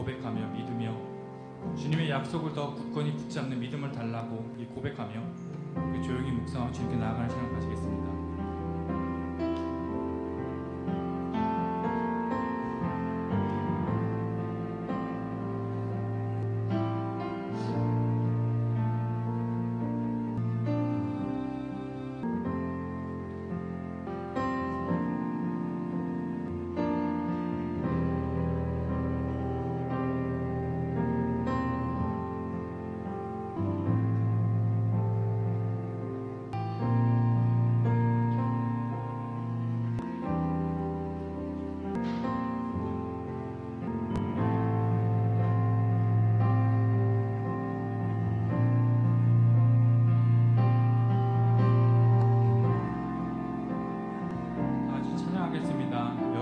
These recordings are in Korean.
고백하며 믿으며 주님의 약속을 더 굳건히 붙잡는 믿음을 달라고 고백하며 조용히 묵상하고 주님께 나아가는 시간을 가지겠습니다.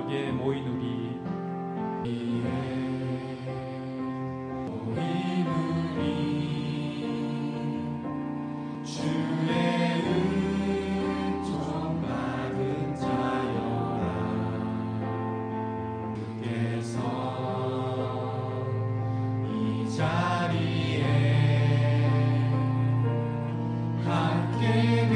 여기에 모인 우리 주의 은총 받은 자여라. 주께서 이 자리에 함께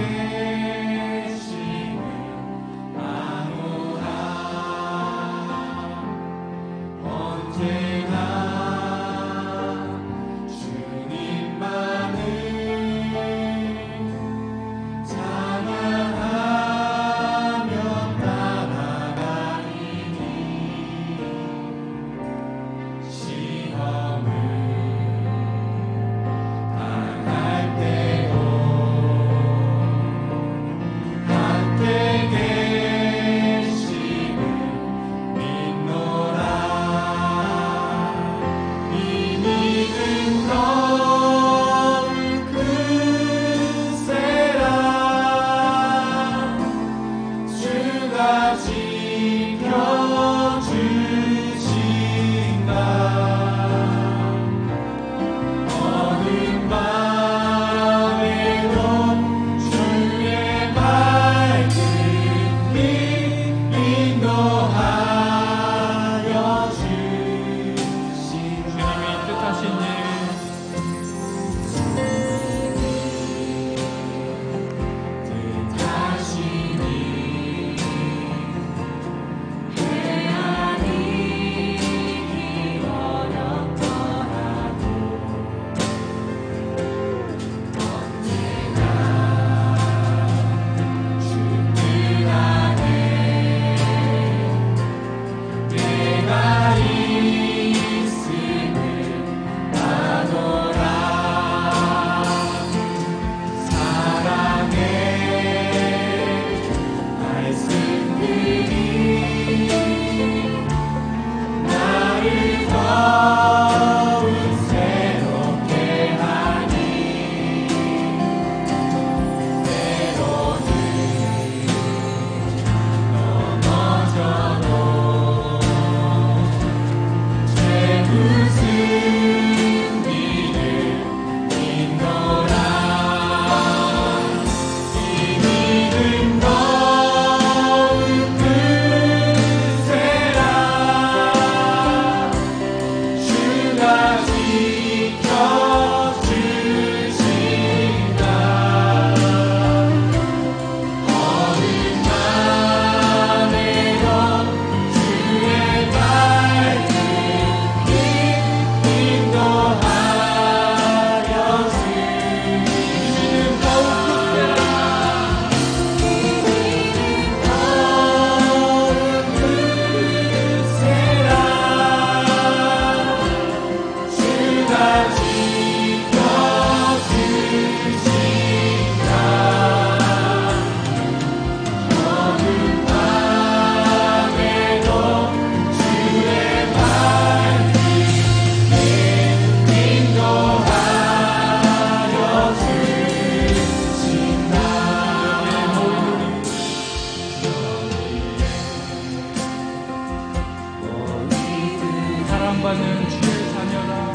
사랑받는 주의 자녀라.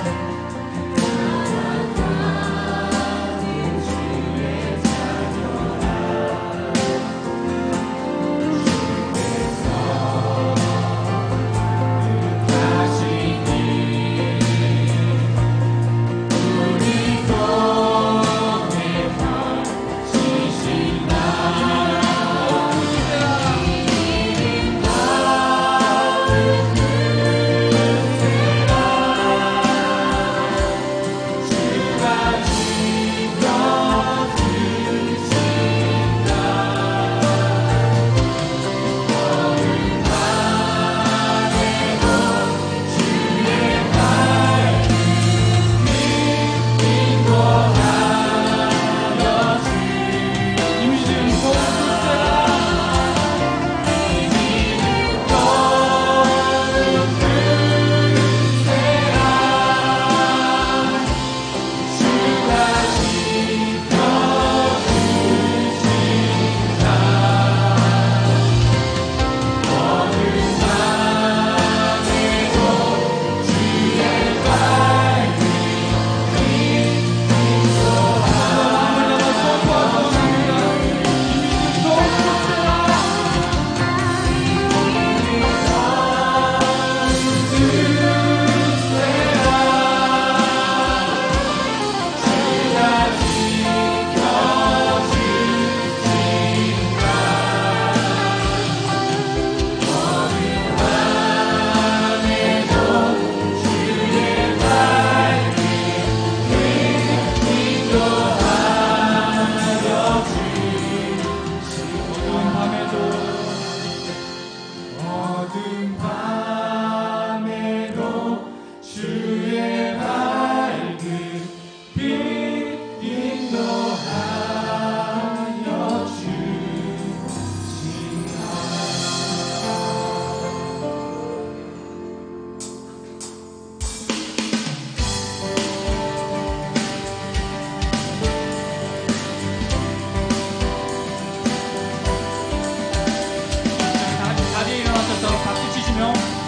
주께서 그 자신이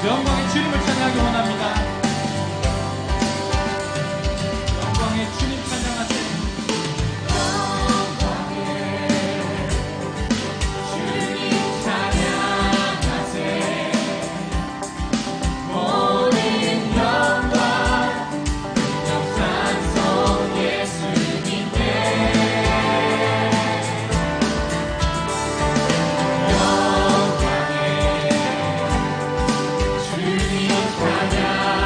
영광의 주님을 찬양하기 원합니다. 영광의 주님 찬양하세요. 찬양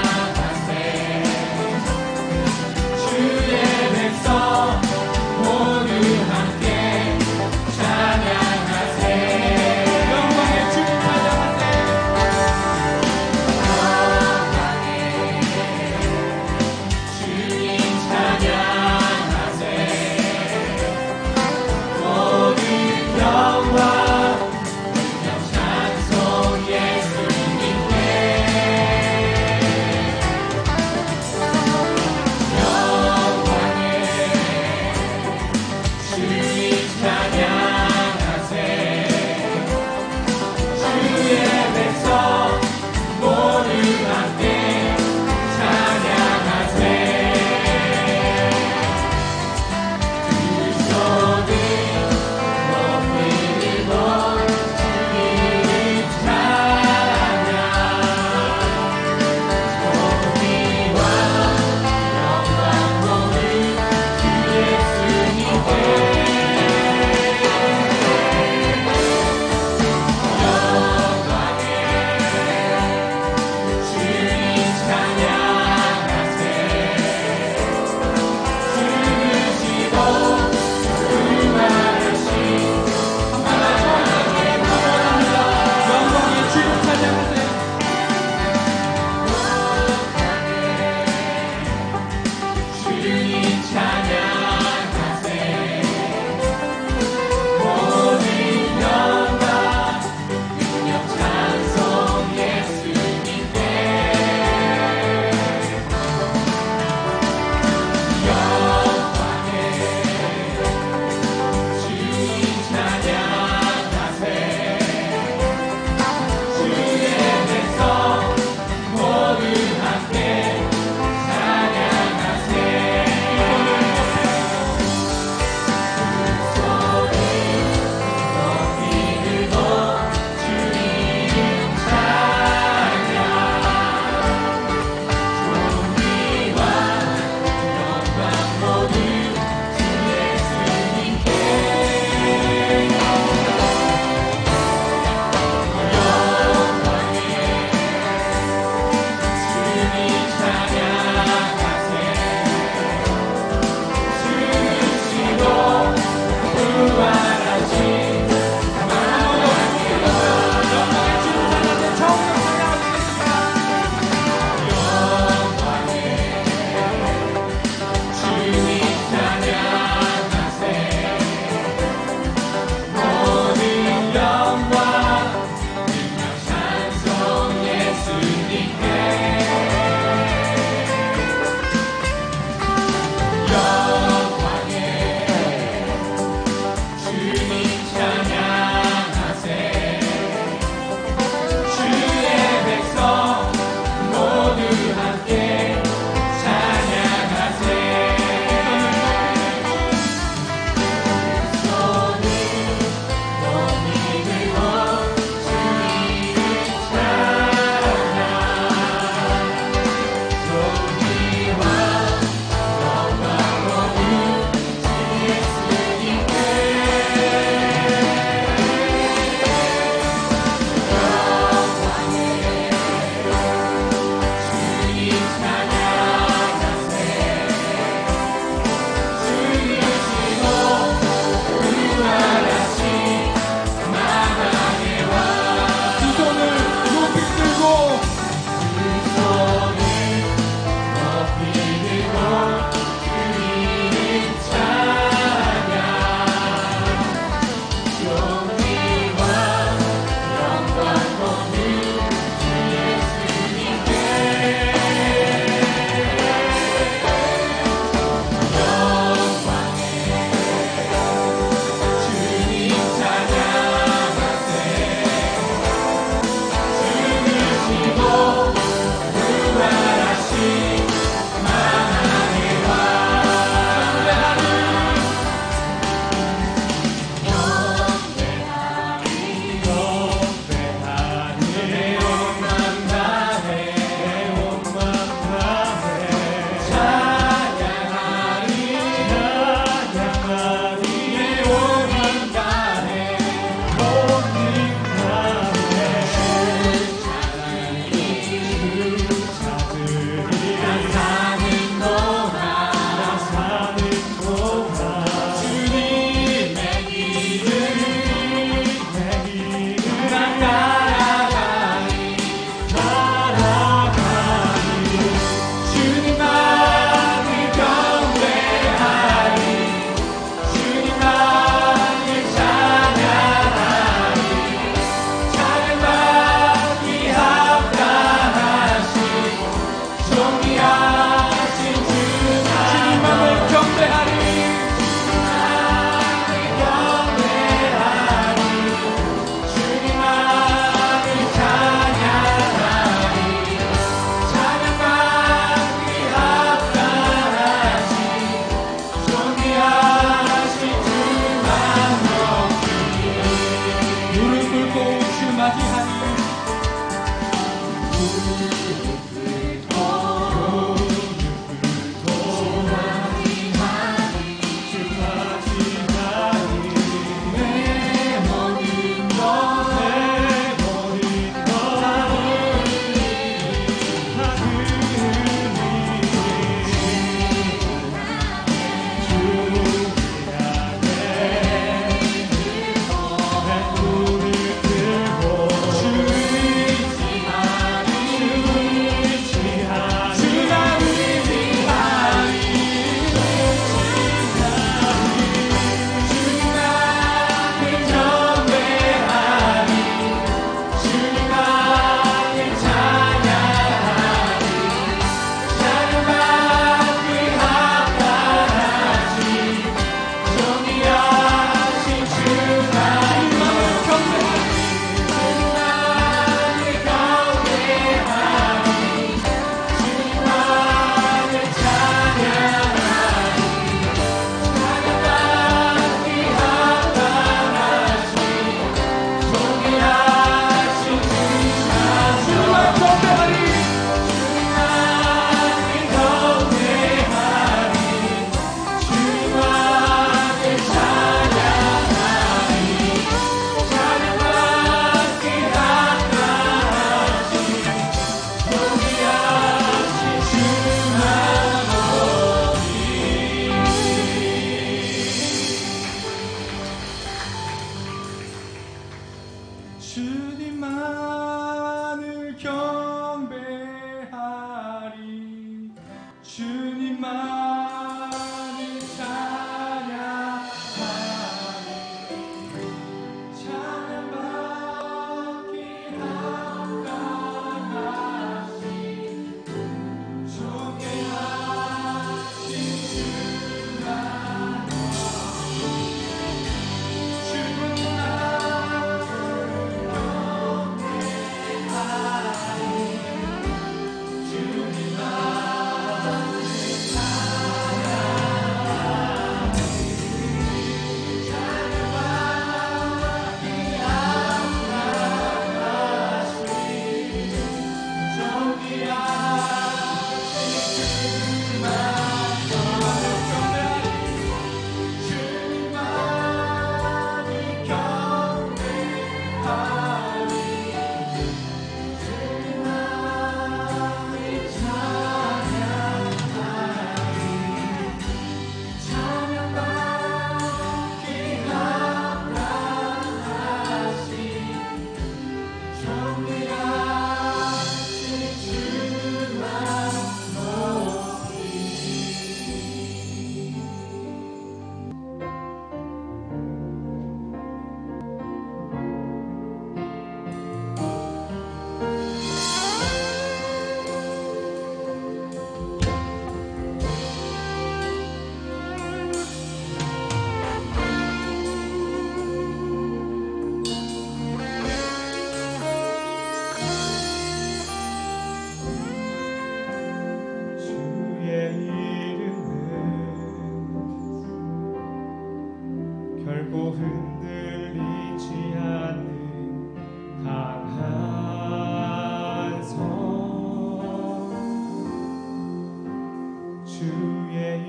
주의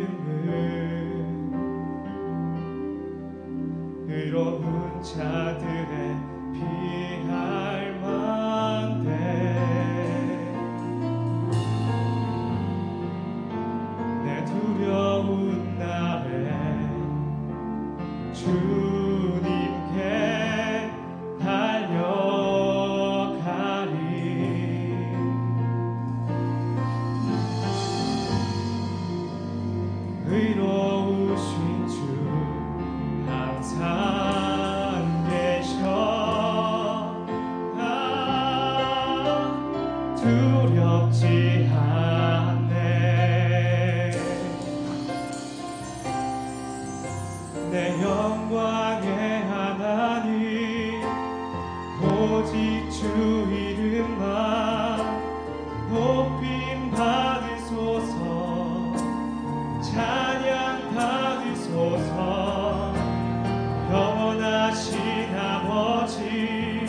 이름은 의로운 자들의 피할 만돼 내 두려운 날에 주님께 달려가리 의로우신 주 항상 계셔 두렵지 않네 내 영광의 하나님 오직 주 이름만 높임 받으소서 찬양 받으소서 영원하신 아버지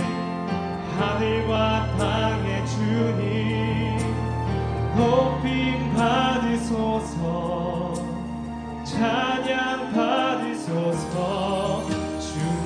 하늘과 땅의 주님 높임 받으소서 찬양 받으소서 주님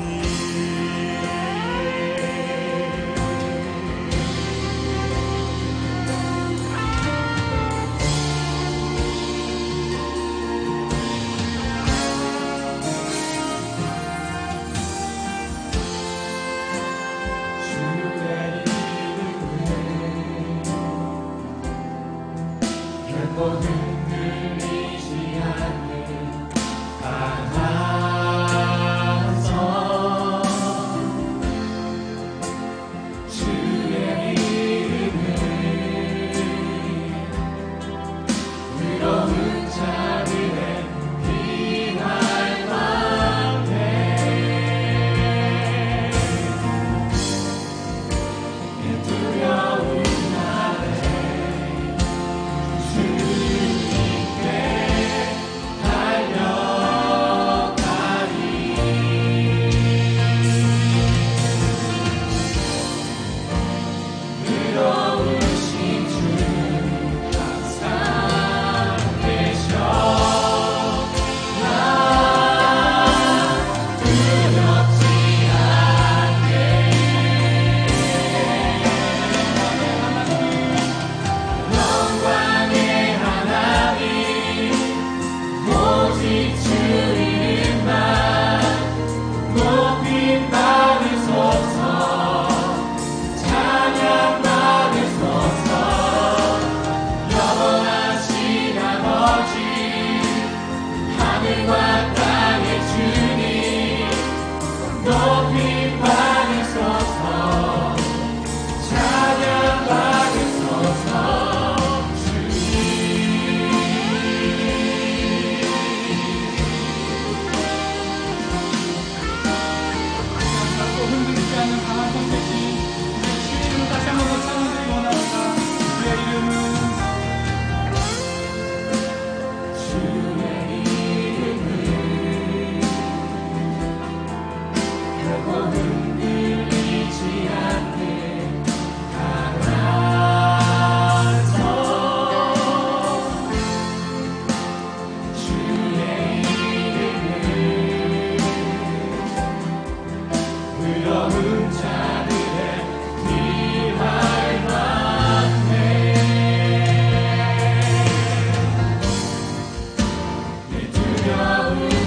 흔들리지 않는 강한 성 주의 이름은 의로운 자들의 피할 만해 내 두려운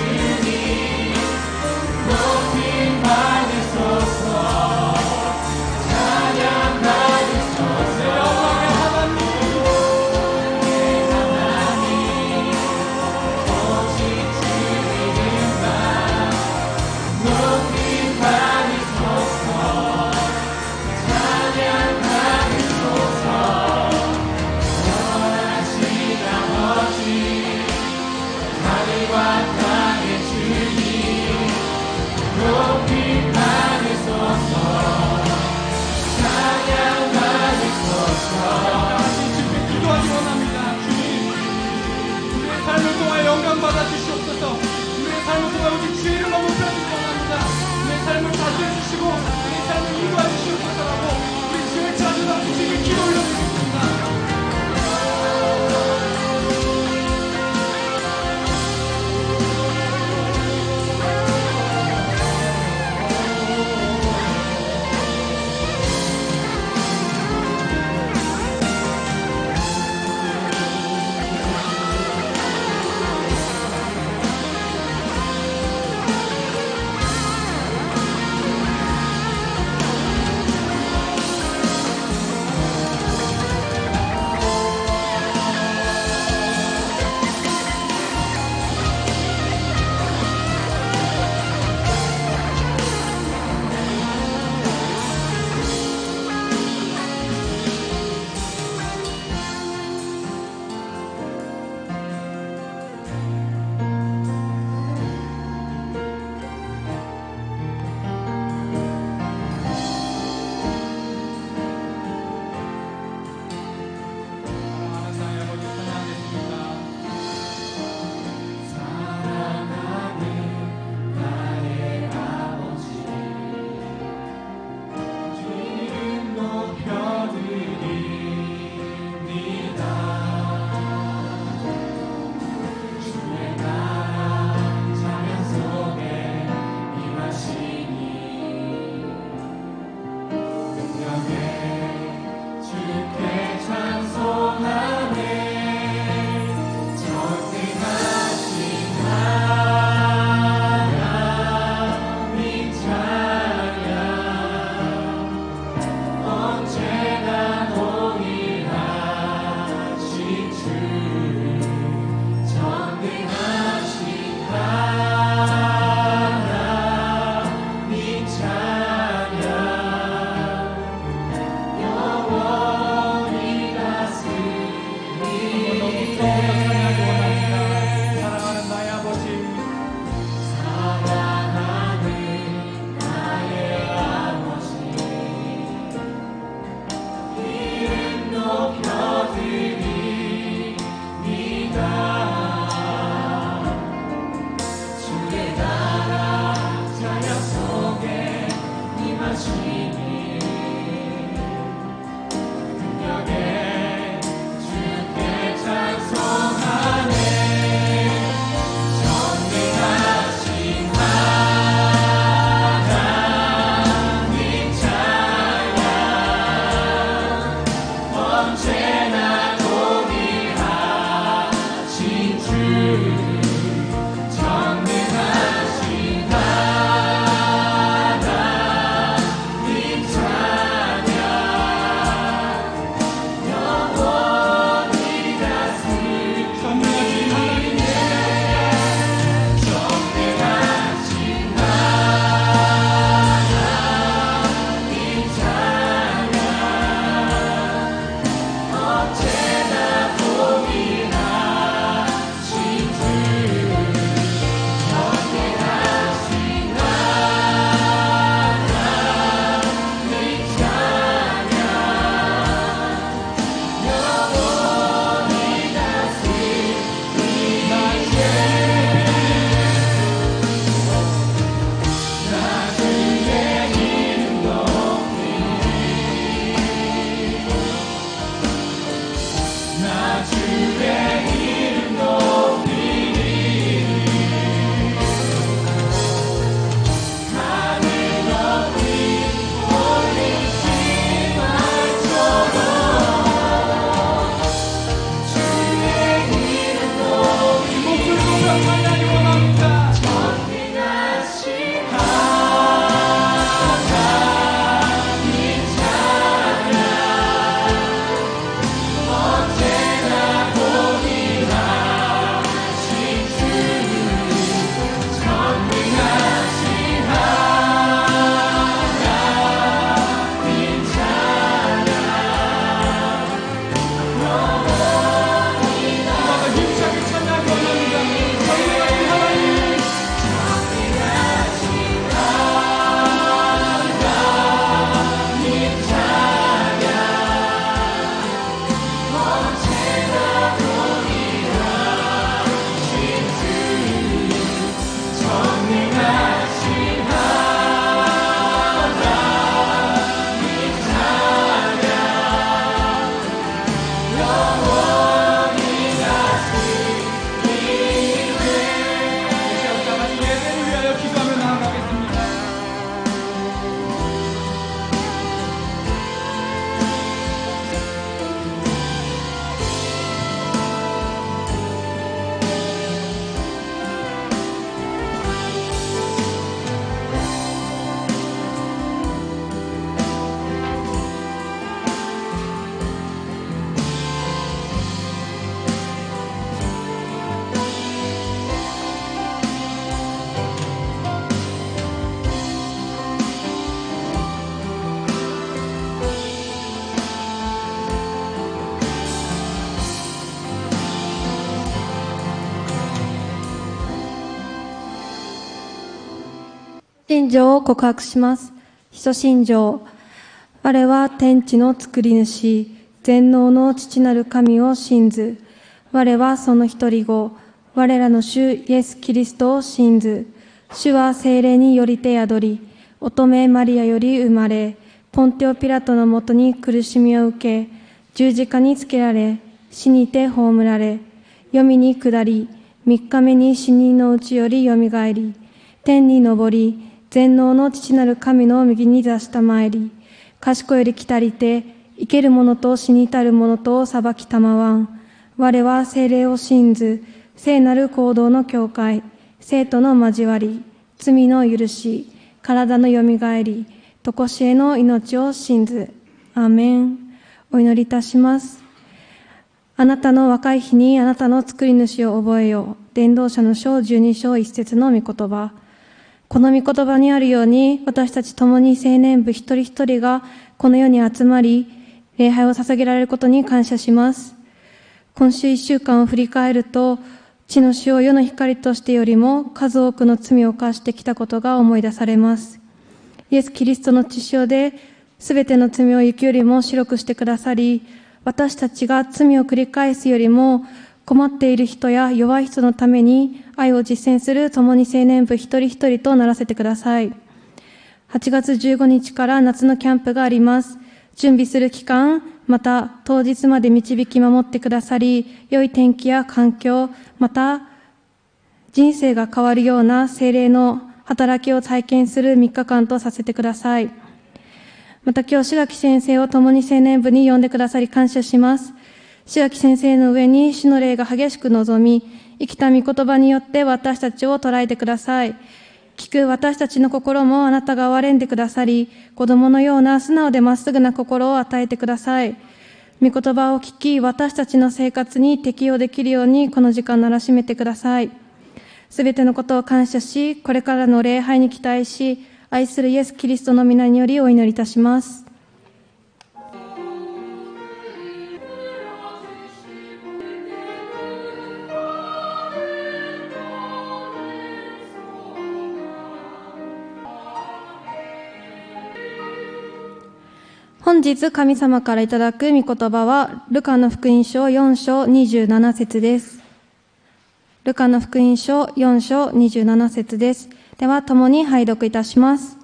주님 높임 받으소서 信条を告白します。使徒信条。我は天地の作り主、全能の父なる神を信ず。我はその一人子、我らの主イエス・キリストを信ず。主は聖霊によりて宿り、乙女マリアより生まれ、ポンテオピラトのもとに苦しみを受け、十字架につけられ、死にて葬られ、黄泉に下り、三日目に死人のうちよりよみがえり、天に昇り、全能の父なる神の右に座したまえり、賢より来たりて、生ける者と死に至る者と裁きたまわん。我は聖霊を信ず、聖なる行動の教会、生徒の交わり、罪の許し、体のよみがえり、とこしえの命を信ず。アーメン。お祈りいたします。あなたの若い日にあなたの作り主を覚えよ。伝道者の書12章1節の御言葉。この御言葉にあるように、私たち共に青年部一人一人がこの世に集まり、礼拝を捧げられることに感謝します。今週1週間を振り返ると、地の死を世の光としてよりも数多くの罪を犯してきたことが思い出されます。イエス・キリストの血潮で、すべての罪を雪よりも白くしてくださり、私たちが罪を繰り返すよりも、困っている人や弱い人のために愛を実践する共に青年部一人一人とならせてください。8月15日から夏のキャンプがあります。準備する期間、また当日まで導き守ってくださり、良い天気や環境、また人生が変わるような聖霊の働きを体験する3日間とさせてください。また今日、志垣先生を共に青年部に呼んでくださり感謝します。志垣先生の上に主の霊が激しく望み、生きた御言葉によって私たちを捉えてください。聞く私たちの心もあなたが憐れんでくださり、子供のような素直でまっすぐな心を与えてください。御言葉を聞き、私たちの生活に適用できるようにこの時間ならしめてください。すべてのことを感謝し、これからの礼拝に期待し、愛するイエス・キリストの皆によりお祈りいたします。本日神様からいただく御言葉は、ルカの福音書4章27節です。ルカの福音書4章27節です。では、共に拝読いたします。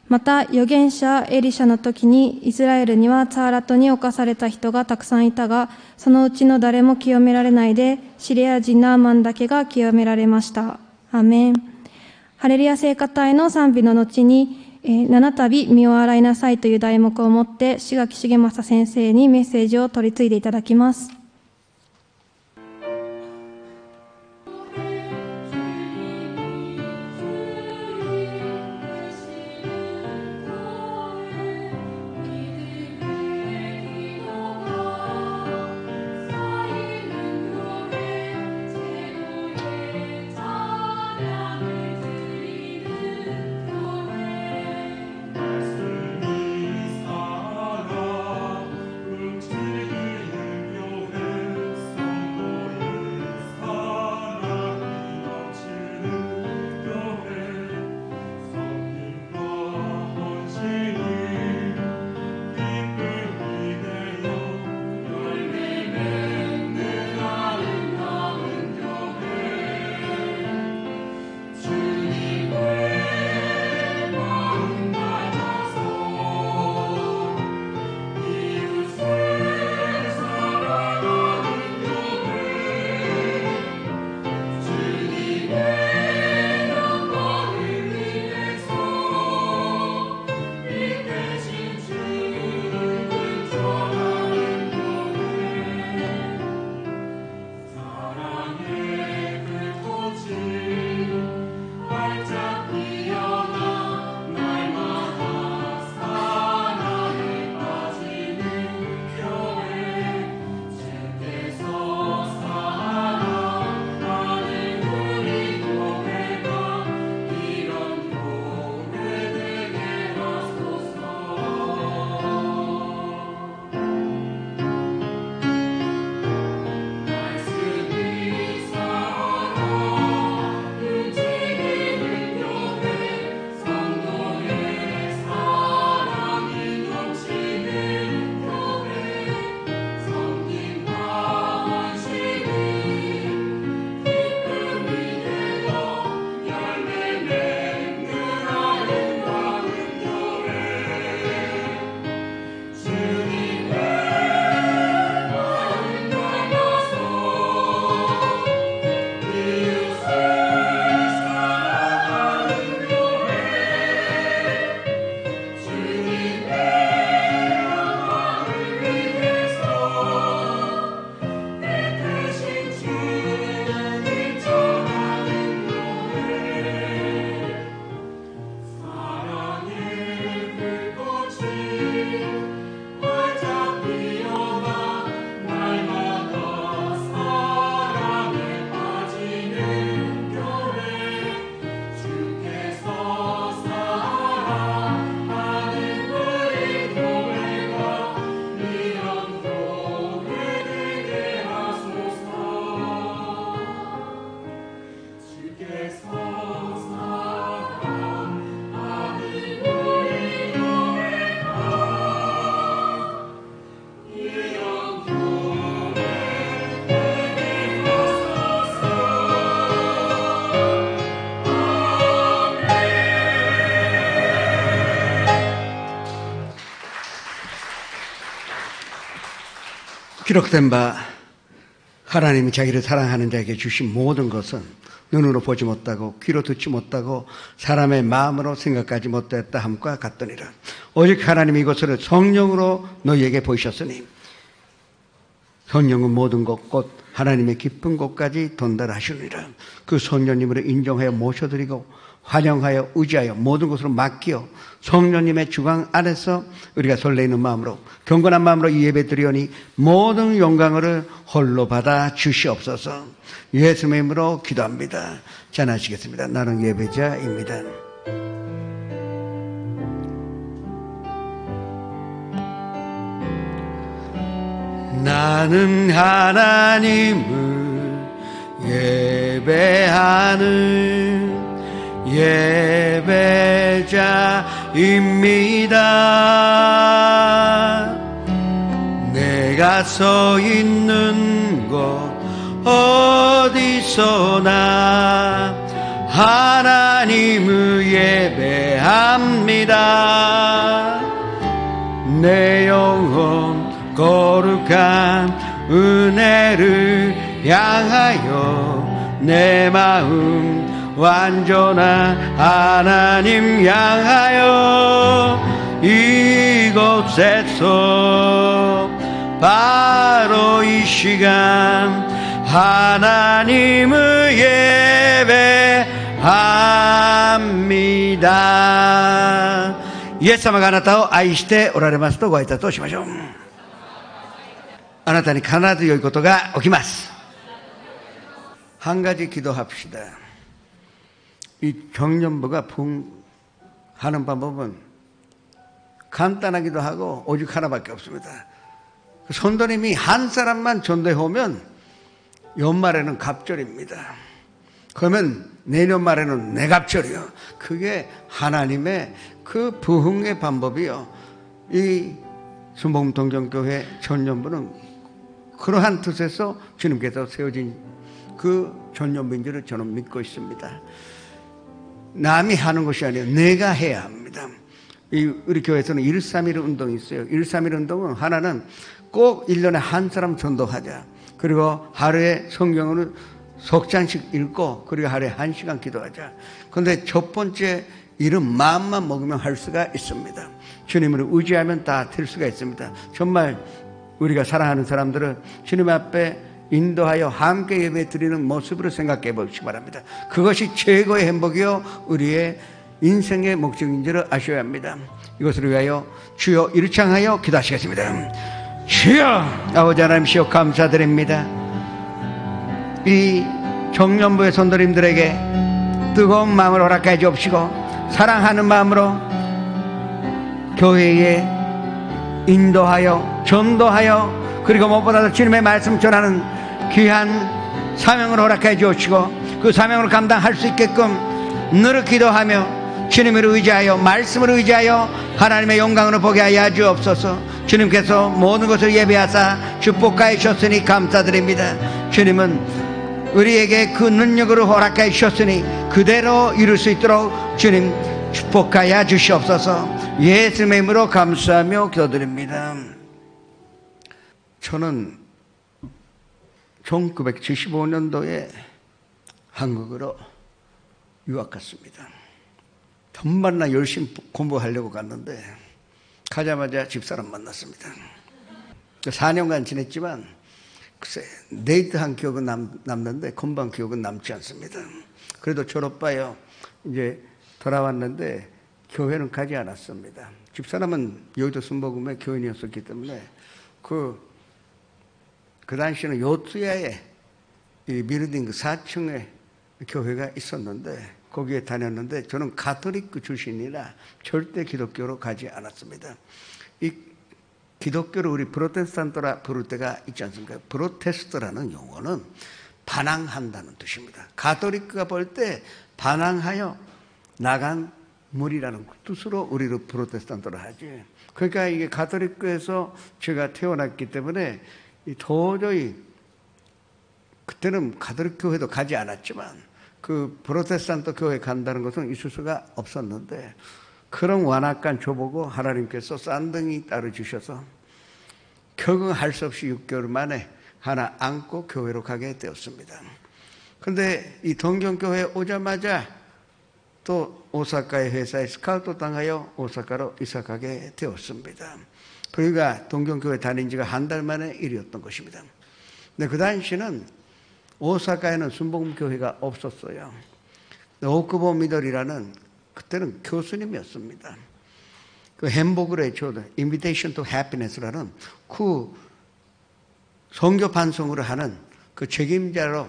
また、預言者エリシャの時に、イスラエルにはツァーラトに侵された人がたくさんいたが、そのうちの誰も清められないで、シリア人ナーマンだけが清められました。アーメン。ハレルヤ聖歌隊の賛美の後に、7度身を洗いなさいという題目をもって、志垣重正先生にメッセージを取り継いでいただきます。말씀이 살아 움직이는 교회 기록된 바 하나님이 자기를 사랑하는 자에게 주신 모든 것은 눈으로 보지 못하고 귀로 듣지 못하고 사람의 마음으로 생각하지 못했다 함과 같더니라. 오직 하나님이 이것을 성령으로 너희에게 보이셨으니 성령은 모든 것 곧 하나님의 깊은 곳까지 돈달하시느니라. 그 성령님으로 인정하여 모셔드리고 환영하여 의지하여 모든 것으로 맡기어 성령님의 주관 안에서 우리가 설레이는 마음으로 경건한 마음으로 이 예배 드리오니 모든 영광을 홀로 받아 주시옵소서. 예수님의 이름으로 기도합니다. 전하시겠습니다. 나는 예배자입니다. 나는 하나님을 예배하는 예배자입니다. 내가 서 있는 곳 어디서나 하나님을 예배합니다. 내 영혼 거룩한 은혜를 향하여 내 마음 완전한 하나님 향하여 이곳에서 바로 이 시간 하나님을 예배합니다. イエス様があなたを愛しておられますとご挨拶をしましょう。あなたに必ず良いことが起きます。한 가지 기도합시다. 이 청년부가 하는 방법은 간단하기도 하고 오직 하나밖에 없습니다. 선도님이 한 사람만 전도해 오면 연말에는 갑절입니다. 그러면 내년 말에는 내갑절이요. 그게 하나님의 그 부흥의 방법이요. 이 순복음동정교회 전년부는 그러한 뜻에서 주님께서 세워진 그 전년부인 줄을 저는 믿고 있습니다. 남이 하는 것이 아니에요. 내가 해야 합니다. 우리 교회에서는 131 운동이 있어요. 131 운동은 하나는 꼭 1년에 한 사람 전도하자. 그리고 하루에 성경을 석장씩 읽고 그리고 하루에 1시간 기도하자. 그런데 첫 번째 일은 마음만 먹으면 할 수가 있습니다. 주님을 의지하면 다 될 수가 있습니다. 정말 우리가 사랑하는 사람들은 주님 앞에 인도하여 함께 예배 드리는 모습으로 생각해 보시기 바랍니다. 그것이 최고의 행복이요 우리의 인생의 목적인 줄 아셔야 합니다. 이것을 위하여 주여 일창하여 기도하시겠습니다. 주여 아버지 하나님시여 감사드립니다. 이 청년부의 선도님들에게 뜨거운 마음을 허락해 주옵시고 사랑하는 마음으로 교회에 인도하여 전도하여 그리고 무엇보다도 주님의 말씀 전하는 귀한 사명을 허락해 주옵시고 그 사명을 감당할 수 있게끔 늘 기도하며 주님을 의지하여 말씀을 의지하여 하나님의 영광을 보게 하여 주옵소서. 주님께서 모든 것을 예배하사 축복하여 주셨으니 감사드립니다. 주님은 우리에게 그 능력으로 허락하여 주셨으니 그대로 이룰 수 있도록 주님 축복하여 주시옵소서. 예수님의 이름으로 감사하며 기도드립니다. 저는 1975년도에 한국으로 유학 갔습니다. 정말나 열심히 공부하려고 갔는데 가자마자 집사람 만났습니다. 4년간 지냈지만 글쎄 데이트한 기억은 남는데 금방 기억은 남지 않습니다. 그래도 졸업하여 이제 돌아왔는데 교회는 가지 않았습니다. 집사람은 여의도 순복음의 교인이었었기 때문에 그 당시에는 요트야에 이 빌딩 4층에 교회가 있었는데 거기에 다녔는데 저는 가톨릭 출신이라 절대 기독교로 가지 않았습니다. 이 기독교를 우리 프로테스탄트라 부를 때가 있지 않습니까? 프로테스트라는 용어는 반항한다는 뜻입니다. 가톨릭가 볼 때 반항하여 나간 무리라는 뜻으로 우리를 프로테스탄트로 하지. 그러니까 이게 가톨릭교에서 제가 태어났기 때문에 도저히 그때는 가톨릭 교회도 가지 않았지만 그 프로테스탄트 교회 간다는 것은 있을 수가 없었는데 그런 완악한 저보고 하나님께서 쌍둥이 딸을 주셔서 적응할 수 없이 6개월 만에 하나 안고 교회로 가게 되었습니다. 그런데 이 동경교회에 오자마자 또 오사카의 회사에 스카우트 당하여 오사카로 이사가게 되었습니다. 그러니까 동경교회 다닌 지가 한 달 만에 일이었던 것입니다. 근데 그 당시는 오사카에는 순복음교회가 없었어요. 오쿠보 미도리라는 그때는 교수님이었습니다. 그 햄버그를 해줘도 Invitation to Happiness라는 그 선교 반송을 하는 그 책임자로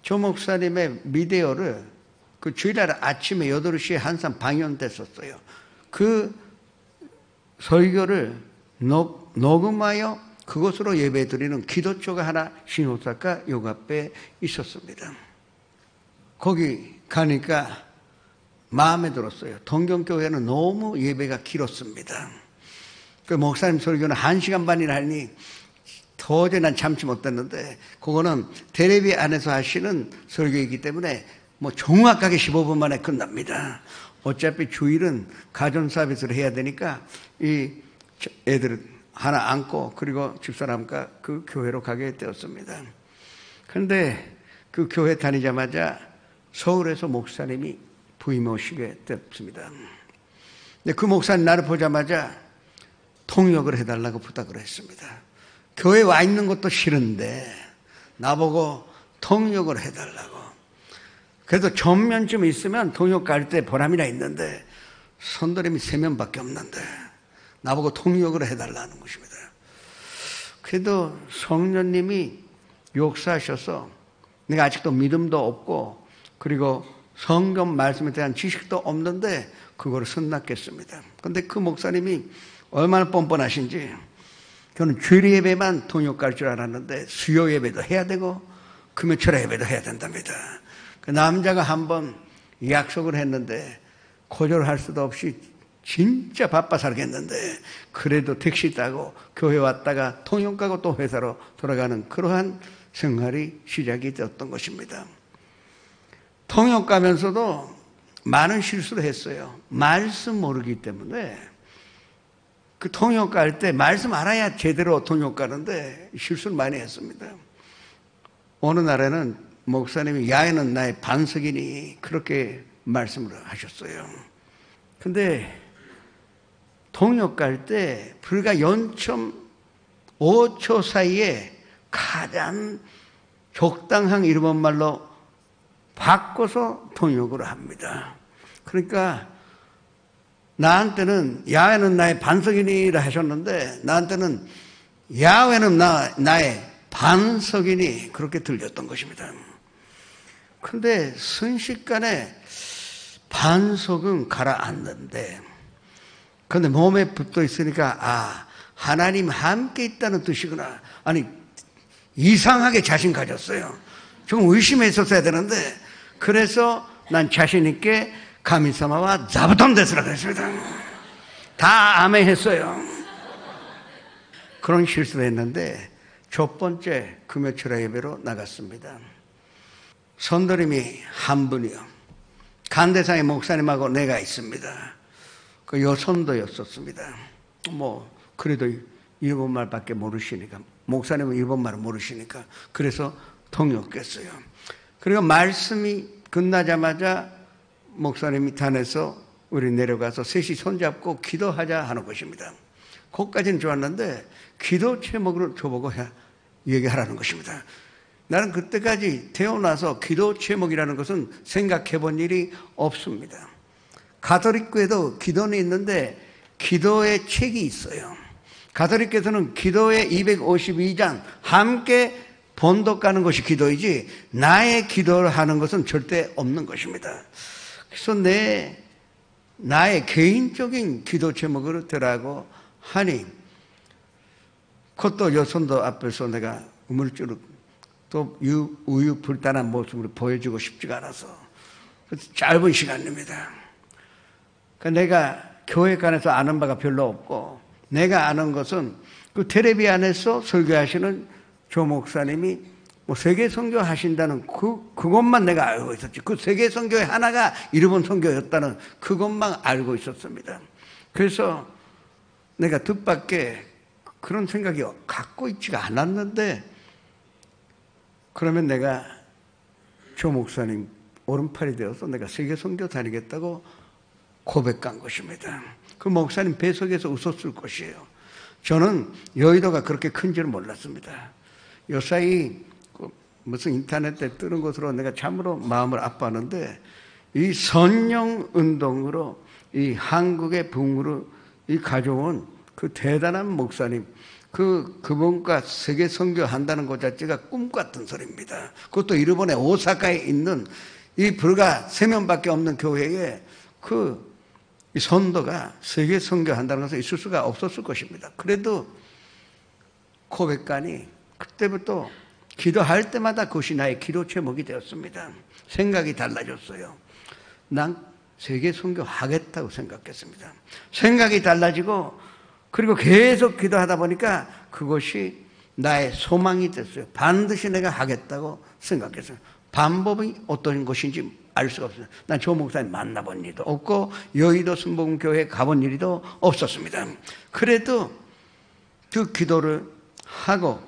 조 목사님의 비디오를 그 주일날 아침에 8시에 항상 방영됐었어요. 그 설교를 녹음하여 그곳으로 예배드리는 기도처가 하나 신오사카 요가페에 있었습니다. 거기 가니까 마음에 들었어요. 동경교회는 너무 예배가 길었습니다. 그 목사님 설교는 1시간 반이나 하니 도저히 난 참지 못했는데 그거는 텔레비 안에서 하시는 설교이기 때문에 뭐 정확하게 15분 만에 끝납니다. 어차피 주일은 가정 서비스를 해야 되니까 이 애들 하나 안고 그리고 집사람과 그 교회로 가게 되었습니다. 그런데 그 교회 다니자마자 서울에서 목사님이 부임해 오시게 됐습니다. 근데 그 목사님 나를 보자마자 통역을 해달라고 부탁을 했습니다. 교회에 와 있는 것도 싫은데 나보고 통역을 해달라고. 그래도 전면쯤 있으면 통역 갈 때 보람이나 있는데 선도님이 3명밖에 없는데 나보고 통역을 해달라는 것입니다. 그래도 성령님이 역사하셔서 내가 아직도 믿음도 없고 그리고 성경 말씀에 대한 지식도 없는데 그걸 선낚겠습니다. 그런데 그 목사님이 얼마나 뻔뻔하신지 저는 주일 예배만 통역 갈 줄 알았는데 수요 예배도 해야 되고 금요철 예배도 해야 된답니다. 그 남자가 한번 약속을 했는데 거절할 수도 없이 진짜 바빠 살겠는데 그래도 택시 타고 교회 왔다가 통역 가고 또 회사로 돌아가는 그러한 생활이 시작이 되었던 것입니다. 통역 가면서도 많은 실수를 했어요. 말씀 모르기 때문에 그 통역 갈 때 말씀 알아야 제대로 통역 가는데 실수를 많이 했습니다. 어느 날에는 목사님이 야훼는 나의 반석이니 그렇게 말씀을 하셨어요. 근데 통역 갈 때 불과 0.5초 사이에 가장 적당한 일본말로 바꿔서 통역을 합니다. 그러니까 나한테는 야훼는 나의 반석이니라 하셨는데 나한테는 야훼는 나의 반석이니 그렇게 들렸던 것입니다. 그런데 순식간에 반석은 가라앉는데 그런데 몸에 붙어 있으니까 하나님 함께 있다는 뜻이구나. 아니 이상하게 자신 가졌어요. 좀 의심했었어야 되는데 그래서 난 자신 있게 가미사마와 자부톤 데스라 그랬습니다. 다 아멘 했어요. 그런 실수를 했는데 첫 번째 금요철 예배로 나갔습니다. 선도님이 한 분이요. 간대상의 목사님하고 내가 있습니다. 그 여선도였었습니다. 뭐 그래도 일본말밖에 모르시니까 목사님은 일본말을 모르시니까 그래서 통역했어요. 그리고 말씀이 끝나자마자 목사님이 단에서 우리 내려가서 셋이 손잡고 기도하자 하는 것입니다. 그것까지는 좋았는데 기도 제목으로 저보고 얘기하라는 것입니다. 나는 그때까지 태어나서 기도 제목이라는 것은 생각해 본 일이 없습니다. 가톨릭교에도 기도는 있는데 기도의 책이 있어요. 가톨릭교에서는 기도의 252장 함께 번독하는 것이 기도이지 나의 기도를 하는 것은 절대 없는 것입니다. 그래서 나의 개인적인 기도 제목을 들라고 하니 그것도 여선도 앞에서 내가 우물쭈룩 또 우유불단한 모습으로 보여주고 싶지가 않아서 짧은 시간입니다. 그러니까 내가 교회관에서 아는 바가 별로 없고 내가 아는 것은 그 텔레비 안에서 설교하시는 조 목사님이 뭐 세계 선교 하신다는 그것만 내가 알고 있었지. 그 세계 선교의 하나가 일본 선교였다는 그것만 알고 있었습니다. 그래서 내가 뜻밖의 그런 생각이 갖고 있지가 않았는데, 그러면 내가 조 목사님 오른팔이 되어서 내가 세계 선교 다니겠다고 고백한 것입니다. 그 목사님 뱃속에서 웃었을 것이에요. 저는 여의도가 그렇게 큰 줄 몰랐습니다. 요사이 무슨 인터넷에 뜨는 것으로 내가 참으로 마음을 아파하는데, 이 선영 운동으로 이 한국의 붕으로 이 가져온 그 대단한 목사님, 그분과 세계 선교한다는 것 자체가 꿈 같은 소리입니다. 그것도 일본의 오사카에 있는 이 불과 3명밖에 없는 교회에 이 선도가 세계 선교한다는 것은 있을 수가 없었을 것입니다. 그래도 고백관이 그때부터 기도할 때마다 그것이 나의 기도 제목이 되었습니다. 생각이 달라졌어요. 난 세계 선교하겠다고 생각했습니다. 생각이 달라지고, 그리고 계속 기도하다 보니까 그것이 나의 소망이 됐어요. 반드시 내가 하겠다고 생각했어요. 방법이 어떤 것인지 알 수가 없어요. 난 조 목사님 만나본 일도 없고 여의도 순복음교회 가본 일도 없었습니다. 그래도 그 기도를 하고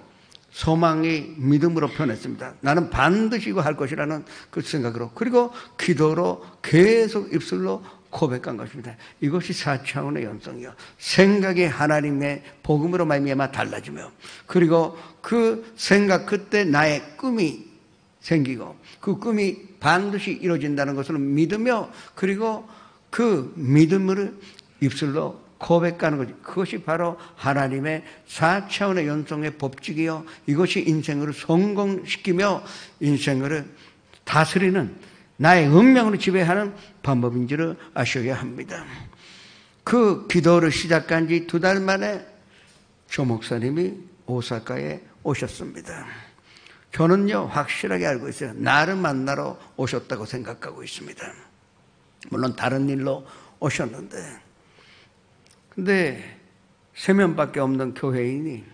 소망이 믿음으로 변했습니다. 나는 반드시 이거 할 것이라는 그 생각으로, 그리고 기도로 계속 입술로 고백한 것입니다. 이것이 4차원의 연성이요. 생각이 하나님의 복음으로 말미암아 달라지며, 그리고 그 생각 그때 나의 꿈이 생기고, 그 꿈이 반드시 이루어진다는 것을 믿으며, 그리고 그 믿음을 입술로 고백하는 거지. 그것이 바로 하나님의 4차원의 연성의 법칙이요. 이것이 인생을 성공시키며 인생을 다스리는 나의 운명으로 지배하는 방법인 줄을 아셔야 합니다. 그 기도를 시작한 지 2달 만에 조 목사님이 오사카에 오셨습니다. 저는요, 확실하게 알고 있어요. 나를 만나러 오셨다고 생각하고 있습니다. 물론 다른 일로 오셨는데, 근데 3명밖에 없는 교회인이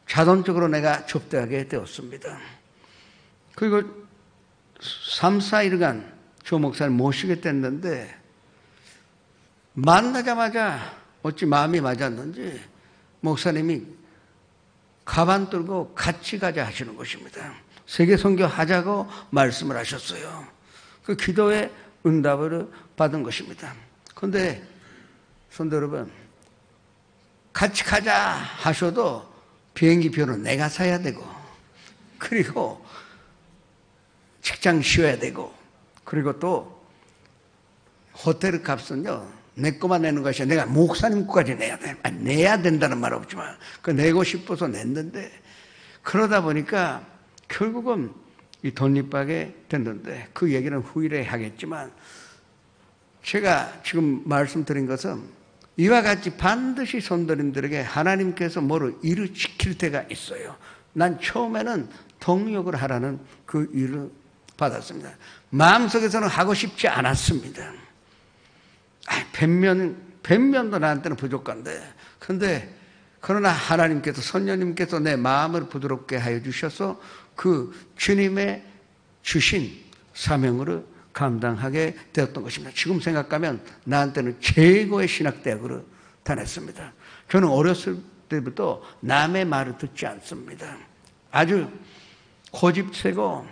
자동적으로 내가 접대하게 되었습니다. 그리고 3, 4일간 조 목사를 모시게 됐는데, 만나자마자 어찌 마음이 맞았는지 목사님이 가방 들고 같이 가자 하시는 것입니다. 세계 선교하자고 말씀을 하셨어요. 그 기도의 응답을 받은 것입니다. 그런데 성도 여러분, 같이 가자 하셔도 비행기 표는 내가 사야 되고, 그리고 책장 씌워야 되고, 그리고 또 호텔 값은요, 내 것만 내는 것이 아니라 내가 목사님 것까지 내야 돼. 아니, 내야 된다는 말 없지만 그 내고 싶어서 냈는데, 그러다 보니까 결국은 이 돈잎박에 됐는데, 그 얘기는 후일에 하겠지만, 제가 지금 말씀드린 것은 이와 같이 반드시 성도님들에게 하나님께서 뭐를 일을 시킬 때가 있어요. 난 처음에는 동력을 하라는 그 일을 받았습니다. 마음속에서는 하고 싶지 않았습니다. 변면도 나한테는 부족한데, 그러나 하나님께서, 선녀님께서 내 마음을 부드럽게 하여 주셔서 그 주님의 주신 사명으로 감당하게 되었던 것입니다. 지금 생각하면 나한테는 최고의 신학대학으로 다녔습니다. 저는 어렸을 때부터 남의 말을 듣지 않습니다. 아주 고집세고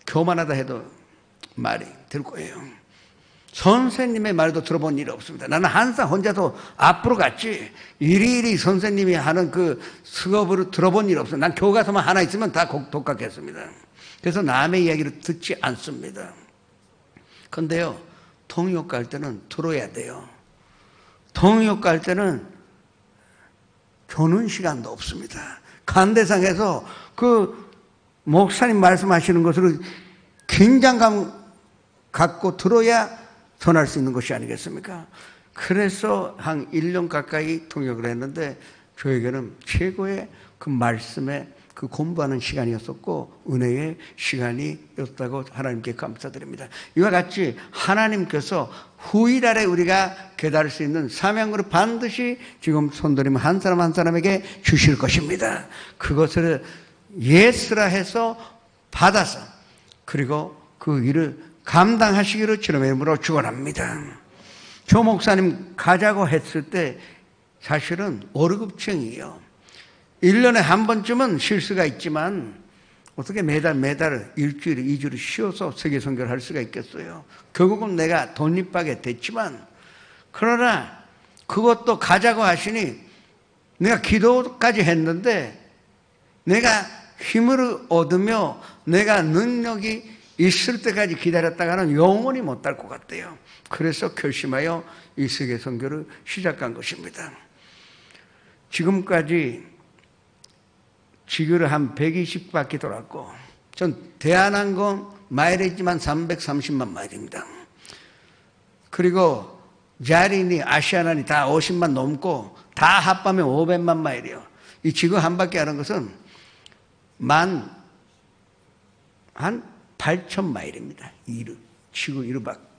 교만하다 해도 말이 될 거예요. 선생님의 말도 들어본 일이 없습니다. 나는 항상 혼자서 앞으로 갔지, 이리이리 선생님이 하는 그 수업을 들어본 일이 없어요. 난 교과서만 하나 있으면 다 독학했습니다. 그래서 남의 이야기를 듣지 않습니다. 그런데요, 통역 갈 때는 들어야 돼요. 통역 갈 때는 조는 시간도 없습니다. 간대상에서 그 목사님 말씀하시는 것을 긴장감 갖고 들어야 전할 수 있는 것이 아니겠습니까? 그래서 한 1년 가까이 통역을 했는데, 저에게는 최고의 그 말씀의 그 공부하는 시간이었었고 은혜의 시간이었다고 하나님께 감사드립니다. 이와 같이 하나님께서 후일 아래 우리가 깨달을 수 있는 사명으로 반드시 지금 손들이면 한 사람 한 사람에게 주실 것입니다. 그것을 예스라 해서 받아서, 그리고 그 일을 감당하시기를 주님의 이름으로 축원합니다. 조 목사님 가자고 했을 때 사실은 5급층이에요. 1년에 한 번쯤은 실수가 있지만 어떻게 매달 일주일에 2주를 쉬어서 세계 선교를 할 수가 있겠어요. 결국은 내가 독립하게 됐지만 그러나 그것도 가자고 하시니 내가 기도까지 했는데 내가 힘을 얻으며 내가 능력이 있을 때까지 기다렸다가는 영원히 못 달 것 같아요. 그래서 결심하여 이 세계 선교를 시작한 것입니다. 지금까지 지구를 한 120바퀴 돌았고 전 대한항공 마일리지만 330만 마일입니다. 그리고 자린이 아시아난이 다 50만 넘고 다 합하면 500만 마일이에요. 이 지구 한 바퀴 하는 것은 한 8천 마일입니다. 지구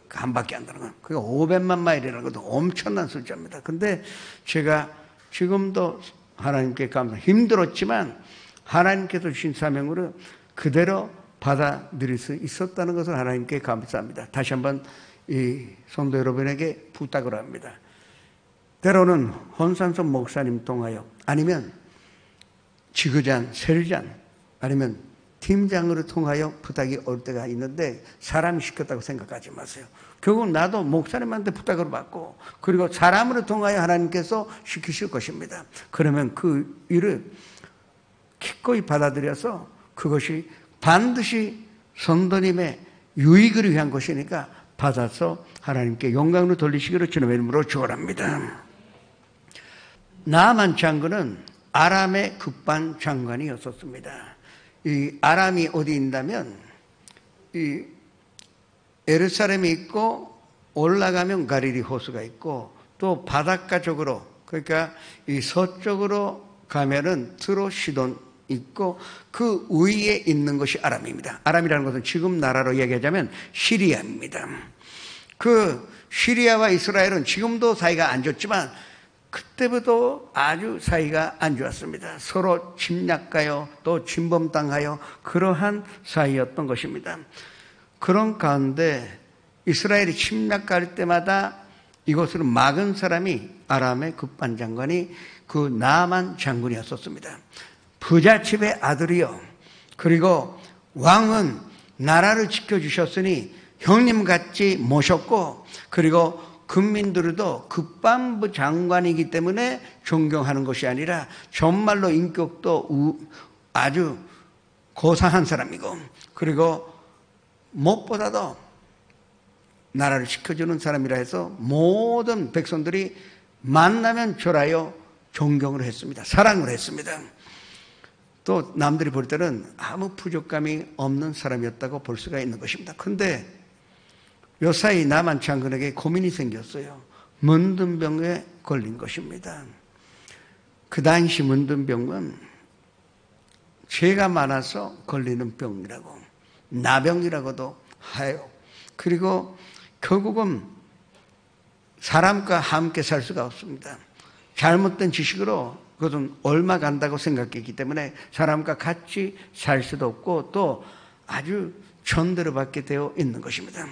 한 바퀴 한다는 건. 그러니까 500만 마일이라는 것도 엄청난 숫자입니다. 근데 제가 지금도 하나님께 힘들었지만 하나님께서 주신 사명으로 그대로 받아들일 수 있었다는 것을 하나님께 감사합니다. 다시 한번 이 성도 여러분에게 부탁을 합니다. 때로는 혼산선 목사님 통하여 아니면 지구장, 세르장 아니면 팀장으로 통하여 부탁이 올 때가 있는데 사람이 시켰다고 생각하지 마세요. 결국 나도 목사님한테 부탁을 받고 그리고 사람으로 통하여 하나님께서 시키실 것입니다. 그러면 그 일을 기꺼이 받아들여서 그것이 반드시 성도님의 유익을 위한 것이니까 받아서 하나님께 영광을 돌리시기를 주님의 이름으로 축원합니다. 나아만 장군은 아람의 국방 장관이었었습니다. 이 아람이 어디 있다면 이 예루살렘이 있고 올라가면 가리리 호수가 있고 또 바닷가 쪽으로 그러니까 이 서쪽으로 가면은 트로 시돈 있고 그 위에 있는 것이 아람입니다. 아람이라는 것은 지금 나라로 얘기하자면 시리아입니다. 그 시리아와 이스라엘은 지금도 사이가 안 좋지만 그때부터 아주 사이가 안 좋았습니다. 서로 침략하여 또 침범당하여 그러한 사이였던 것입니다. 그런 가운데 이스라엘이 침략할 때마다 이것을 막은 사람이 아람의 국방장관이 그 나아만 장군이었었습니다. 부잣집의 아들이요. 그리고 왕은 나라를 지켜주셨으니 형님같이 모셨고 그리고 국민들도 국방부 장관이기 때문에 존경하는 것이 아니라 정말로 인격도 아주 고상한 사람이고 그리고 무엇보다도 나라를 지켜주는 사람이라 해서 모든 백성들이 만나면 절하여 존경을 했습니다. 사랑을 했습니다. 또 남들이 볼 때는 아무 부족감이 없는 사람이었다고 볼 수가 있는 것입니다. 그런데 요사이 나만 장군에게 고민이 생겼어요. 문둥병에 걸린 것입니다. 그 당시 문둥병은 죄가 많아서 걸리는 병이라고 나병이라고도 하요. 그리고 결국은 사람과 함께 살 수가 없습니다. 잘못된 지식으로 그것은 얼마 간다고 생각했기 때문에 사람과 같이 살 수도 없고 또 아주 전대로 받게 되어 있는 것입니다.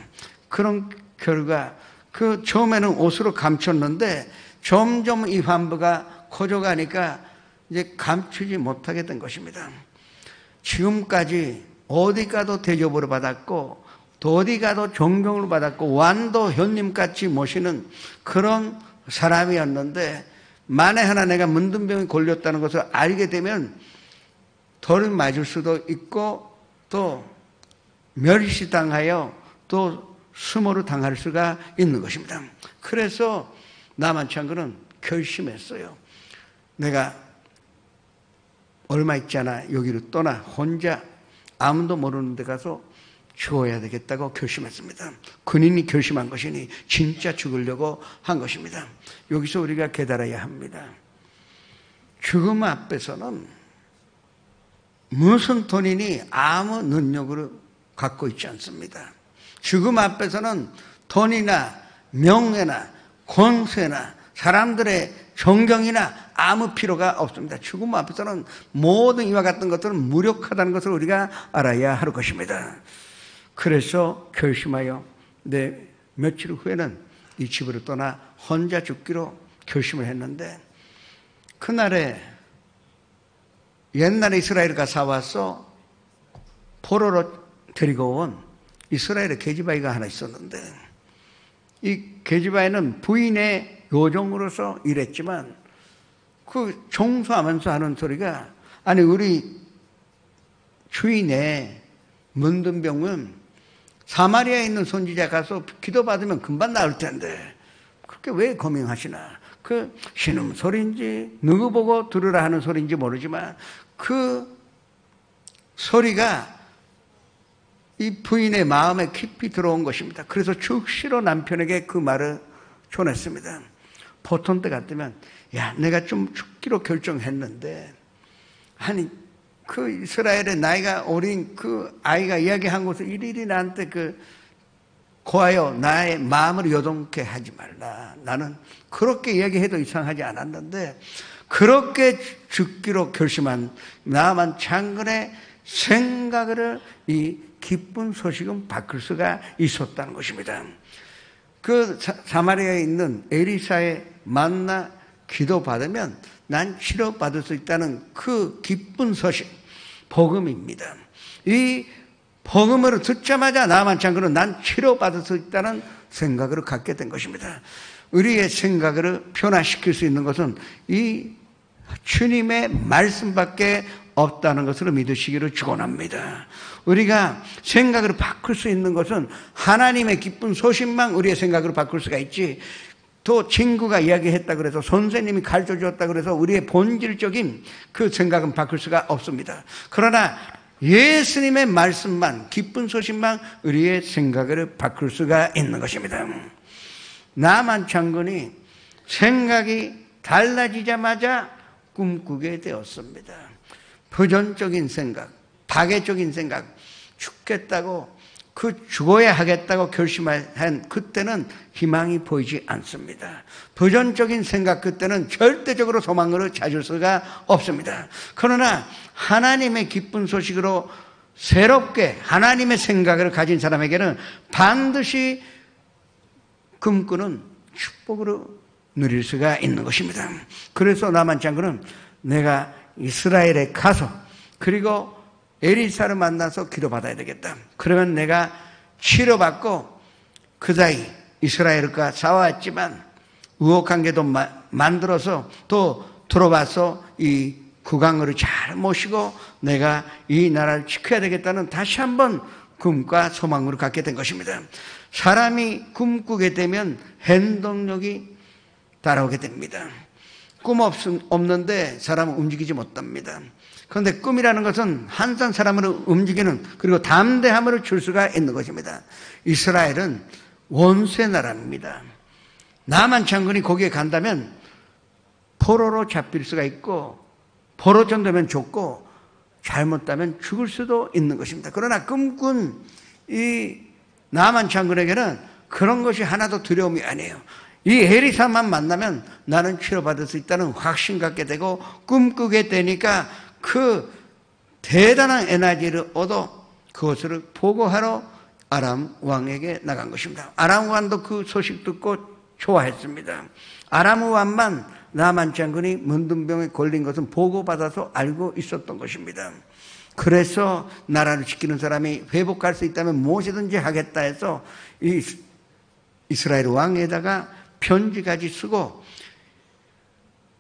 그런 결과 그 처음에는 옷으로 감췄는데 점점 이 환부가 커져가니까 이제 감추지 못하게 된 것입니다. 지금까지 어디 가도 대접을 받았고 또 어디 가도 존경을 받았고 왕도 현님같이 모시는 그런 사람이었는데 만에 하나 내가 문둥병에 걸렸다는 것을 알게 되면 돌을 맞을 수도 있고 또 멸시당하여 또 수모를 당할 수가 있는 것입니다. 그래서 나만 장군은 결심했어요. 내가 얼마 있잖아 여기를 떠나 혼자 아무도 모르는 데 가서 죽어야 되겠다고 결심했습니다. 군인이 결심한 것이니 진짜 죽으려고 한 것입니다. 여기서 우리가 깨달아야 합니다. 죽음 앞에서는 무슨 돈이니 아무 능력을 갖고 있지 않습니다. 죽음 앞에서는 돈이나 명예나 권세나 사람들의 존경이나 아무 필요가 없습니다. 죽음 앞에서는 모든 이와 같은 것들은 무력하다는 것을 우리가 알아야 할 것입니다. 그래서 결심하여 며칠 후에는 이 집으로 떠나 혼자 죽기로 결심을 했는데 그날에 옛날에 이스라엘가 사와서 포로로 데리고 온 이스라엘의 계집아이가 하나 있었는데, 이 계집아이는 부인의 요정으로서 일했지만 그 종소하면서 하는 소리가, 아니 우리 주인의 문둥병은 사마리아에 있는 선지자 가서 기도받으면 금방 나을 텐데 그렇게 왜 고민하시나. 그 신음소리인지 누구 보고 들으라 하는 소리인지 모르지만 그 소리가 이 부인의 마음에 깊이 들어온 것입니다. 그래서 즉시로 남편에게 그 말을 전했습니다. 보통 때 같으면 야, 내가 좀 죽기로 결정했는데, 아니 그 이스라엘의 나이가 어린 그 아이가 이야기한 것을 일일이 나한테 고하여 나의 마음을 요동케 하지 말라. 나는 그렇게 이야기해도 이상하지 않았는데 그렇게 죽기로 결심한 나만 장군의 생각을 이 기쁜 소식은 바꿀 수가 있었다는 것입니다. 그 사마리아에 있는 에리사의 만나 기도받으면 난 치료받을 수 있다는 그 기쁜 소식, 복음입니다. 이 복음을 듣자마자 나만 장군은 난 치료받을 수 있다는 생각을 갖게 된 것입니다. 우리의 생각을 변화시킬 수 있는 것은 이 주님의 말씀밖에 없다는 것을 믿으시기를 축원합니다. 우리가 생각을 바꿀 수 있는 것은 하나님의 기쁜 소식만 우리의 생각으로 바꿀 수가 있지, 또 친구가 이야기했다 그래서 선생님이 가르쳐 주었다 그래서 우리의 본질적인 그 생각은 바꿀 수가 없습니다. 그러나 예수님의 말씀만, 기쁜 소식만 우리의 생각을 바꿀 수가 있는 것입니다. 나만 장군이 생각이 달라지자마자 꿈꾸게 되었습니다. 부정적인 생각, 파괴적인 생각, 죽겠다고, 죽어야 하겠다고 결심한 그때는 희망이 보이지 않습니다. 부정적인 생각, 그때는 절대적으로 소망으로 찾을 수가 없습니다. 그러나 하나님의 기쁜 소식으로 새롭게 하나님의 생각을 가진 사람에게는 반드시 꿈꾸는 축복으로 누릴 수가 있는 것입니다. 그래서 나만 장군은 내가 이스라엘에 가서 그리고 에리사를 만나서 기도받아야 되겠다. 그러면 내가 치료받고 그 사이 이스라엘과 싸워왔지만 우호관계도 만들어서 또 들어와서 이 국왕을 잘 모시고 내가 이 나라를 지켜야 되겠다는 다시 한번 꿈과 소망을 갖게 된 것입니다. 사람이 꿈꾸게 되면 행동력이 따라오게 됩니다. 꿈 없는데 사람은 움직이지 못합니다. 그런데 꿈이라는 것은 항상 사람을 움직이는, 그리고 담대함을 줄 수가 있는 것입니다. 이스라엘은 원수의 나라입니다. 나만 장군이 거기에 간다면 포로로 잡힐 수가 있고, 포로 정도면 좋고 잘못하면 죽을 수도 있는 것입니다. 그러나 꿈꾼 이 나만 장군에게는 그런 것이 하나도 두려움이 아니에요. 이 에리사만 만나면 나는 치료받을 수 있다는 확신 갖게 되고 꿈꾸게 되니까 그 대단한 에너지를 얻어 그것을 보고하러 아람 왕에게 나간 것입니다. 아람 왕도 그 소식 듣고 좋아했습니다. 아람 왕만 나만 장군이 문둥병에 걸린 것은 보고받아서 알고 있었던 것입니다. 그래서 나라를 지키는 사람이 회복할 수 있다면 무엇이든지 하겠다 해서 이 이스라엘 왕에다가 편지까지 쓰고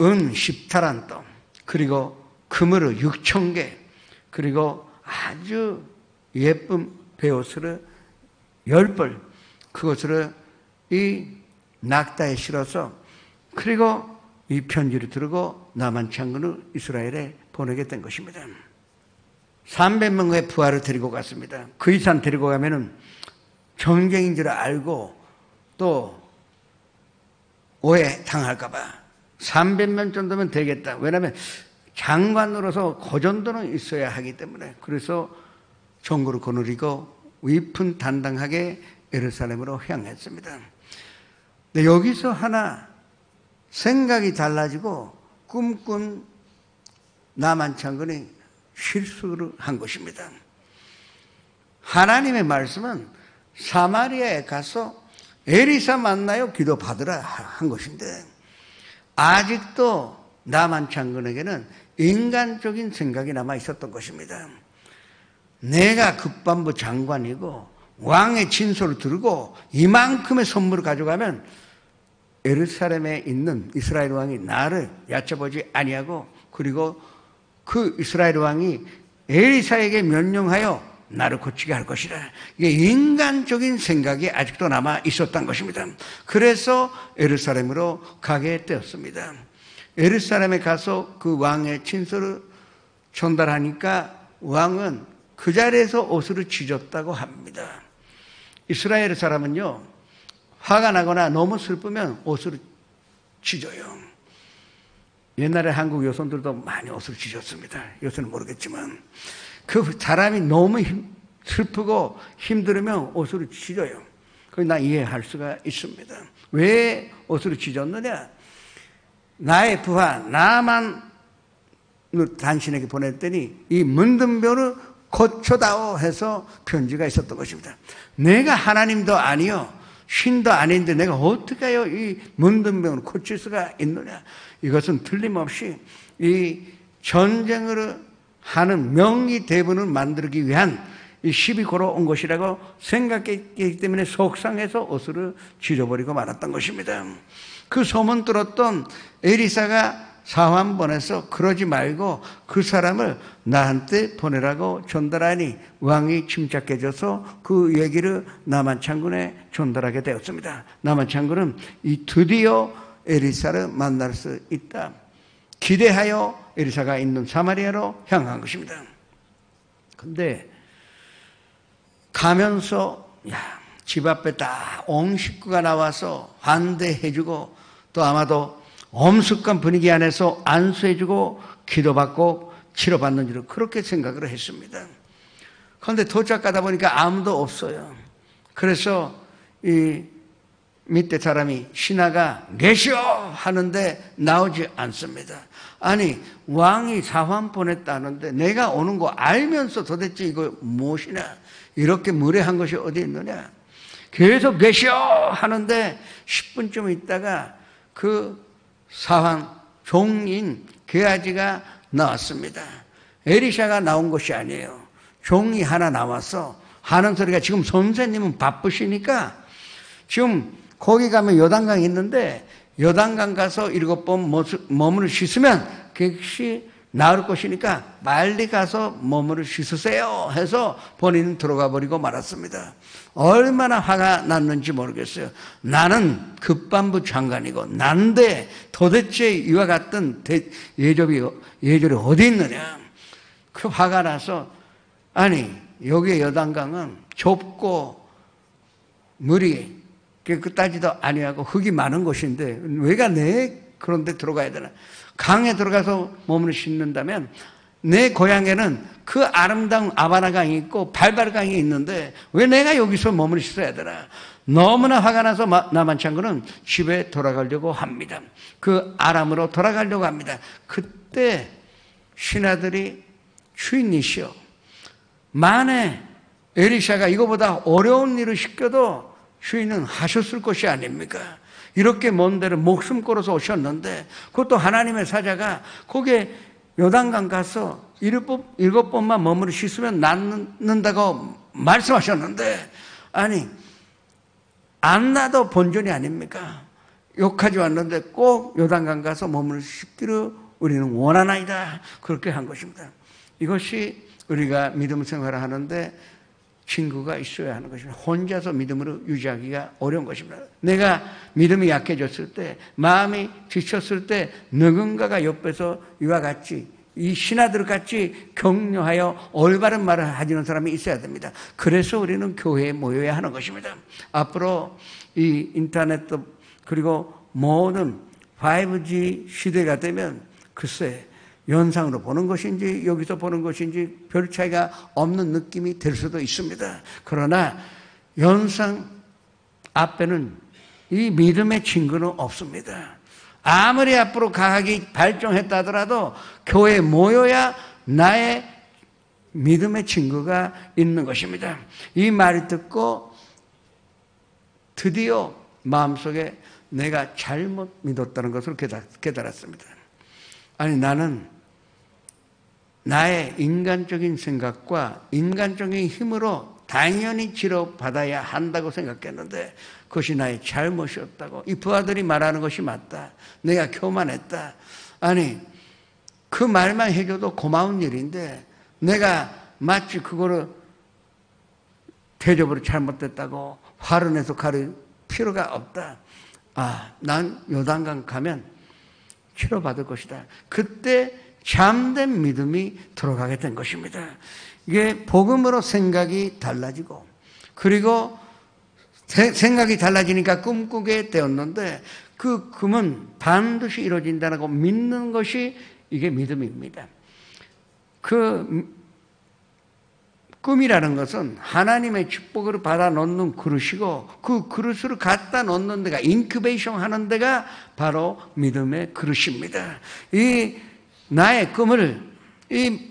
은 10타란트 그리고 금으로 6,000개 그리고 아주 예쁜 베옷을 10벌 그것을 이 낙타에 실어서 그리고 이 편지를 들고 나만 장군을 이스라엘에 보내게 된 것입니다. 300명의 부하를 데리고 갔습니다. 그 이상 데리고 가면은 전쟁인 줄 알고 또 오해 당할까봐 300명 정도면 되겠다. 왜냐하면 장관으로서 그 정도는 있어야 하기 때문에 그래서 정거를 거느리고 위풍당당하게 예루살렘으로 향했습니다. 근데 여기서 하나 생각이 달라지고 꿈꾼 나만 장군이 실수를 한 것입니다. 하나님의 말씀은 사마리아에 가서 에리사 만나요 기도 받으라 한 것인데 아직도 나만 장군에게는 인간적인 생각이 남아 있었던 것입니다. 내가 국방부 장관이고 왕의 진소를 들고 이만큼의 선물을 가져가면 예루살렘에 있는 이스라엘 왕이 나를 얕쳐보지 아니하고, 그리고 그 이스라엘 왕이 엘리사에게 명령하여 나를 고치게 할 것이라. 이게 인간적인 생각이 아직도 남아 있었던 것입니다. 그래서 예루살렘으로 가게 되었습니다. 예루살렘에 가서 그 왕의 친서를 전달하니까 왕은 그 자리에서 옷을 찢었다고 합니다. 이스라엘 사람은요, 화가 나거나 너무 슬프면 옷을 찢어요. 옛날에 한국 여성들도 많이 옷을 찢었습니다. 요새는 모르겠지만. 그 사람이 너무 슬프고 힘들으면 옷을 찢어요. 그걸 나 이해할 수가 있습니다. 왜 옷을 찢었느냐? 나의 부하 나만을 당신에게 보냈더니 이 문둥병을 고쳐다오 해서 편지가 있었던 것입니다. 내가 하나님도 아니요 신도 아닌데 내가 어떻게 해요 이 문둥병을 고칠 수가 있느냐? 이것은 틀림없이 이 전쟁을 하는 명의 대분을 만들기 위한 이 시비 걸어온 것이라고 생각했기 때문에 속상해서 옷을 찢어버리고 말았던 것입니다. 그 소문 들었던 엘리사가 사환 보내서 그러지 말고 그 사람을 나한테 보내라고 전달하니 왕이 침착해져서 그 얘기를 나만 장군에 전달하게 되었습니다. 나만 장군은 이 드디어 엘리사를 만날 수 있다 기대하여 엘리사가 있는 사마리아로 향한 것입니다. 근데 가면서 집 앞에 딱 온 식구가 나와서 환대해주고 또 아마도 엄숙한 분위기 안에서 안수해주고 기도받고 치료받는 줄을 그렇게 생각을 했습니다. 그런데 도착하다 보니까 아무도 없어요. 그래서 이 밑에 사람이 신하가 계시오 하는데 나오지 않습니다. 아니 왕이 사환 보냈다는데 내가 오는 거 알면서 도대체 이거 무엇이냐, 이렇게 무례한 것이 어디 있느냐. 계속 계시오 하는데 10분쯤 있다가 그 사환 종인 게하지가 나왔습니다. 에리샤가 나온 것이 아니에요. 종이 하나 나와서 하는 소리가, 지금 선생님은 바쁘시니까 지금 거기 가면 요단강이 있는데 요단강 가서 7번 몸을 씻으면 그것이 나을 것이니까 빨리 가서 몸을 씻으세요 해서 본인은 들어가 버리고 말았습니다. 얼마나 화가 났는지 모르겠어요. 나는 급반부 장관이고 난데 도대체 이와 같은 예절이 어디 있느냐. 그 화가 나서, 아니 여기에 요단강은 좁고 물이 깨끗하지도 아니하고 흙이 많은 곳인데 왜가 내 그런 데 들어가야 되나. 강에 들어가서 몸을 씻는다면 내 고향에는 그 아름다운 아바나강이 있고 발발강이 있는데 왜 내가 여기서 몸을 씻어야 되나. 너무나 화가 나서 나만 장군은 집에 돌아가려고 합니다. 그 아람으로 돌아가려고 합니다. 그때 신하들이 주인이시여, 만에 엘리샤가 이거보다 어려운 일을 시켜도 주인은 하셨을 것이 아닙니까? 이렇게 먼 데를 목숨 걸어서 오셨는데, 그것도 하나님의 사자가 거기에 요단강 가서 7번만 머무르 씻으면 낫는다고 말씀하셨는데, 아니 안 나도 본전이 아닙니까? 욕하지 않는데 꼭 요단강 가서 머무르 씻기를 우리는 원하나이다. 그렇게 한 것입니다. 이것이 우리가 믿음 생활을 하는데 친구가 있어야 하는 것입니다. 혼자서 믿음으로 유지하기가 어려운 것입니다. 내가 믿음이 약해졌을 때, 마음이 지쳤을 때 누군가가 옆에서 이와 같이 이 신하들 같이 격려하여 올바른 말을 하는 사람이 있어야 됩니다. 그래서 우리는 교회에 모여야 하는 것입니다. 앞으로 이 인터넷도 그리고 모든 5G 시대가 되면 글쎄 연상으로 보는 것인지 여기서 보는 것인지 별 차이가 없는 느낌이 들 수도 있습니다. 그러나 연상 앞에는 이 믿음의 친구는 없습니다. 아무리 앞으로 과학이 발전했다 하더라도 교회에 모여야 나의 믿음의 친구가 있는 것입니다. 이 말을 듣고 드디어 마음속에 내가 잘못 믿었다는 것을 깨달았습니다. 아니, 나는 나의 인간적인 생각과 인간적인 힘으로 당연히 치료받아야 한다고 생각했는데 그것이 나의 잘못이었다고. 이 부하들이 말하는 것이 맞다. 내가 교만했다. 아니, 그 말만 해줘도 고마운 일인데 내가 마치 그거를 대접으로 잘못됐다고 화를 내서 가릴 필요가 없다. 아, 난 요단강 가면 치료받을 것이다. 그때 참된 믿음이 들어가게 된 것입니다. 이게 복음으로 생각이 달라지고, 그리고 생각이 달라지니까 꿈꾸게 되었는데 그 꿈은 반드시 이루어진다고 믿는 것이 이게 믿음입니다. 그 꿈이라는 것은 하나님의 축복을 받아 놓는 그릇이고, 그 그릇을 갖다 놓는 데가, 인큐베이션 하는 데가 바로 믿음의 그릇입니다. 이 나의 꿈을 이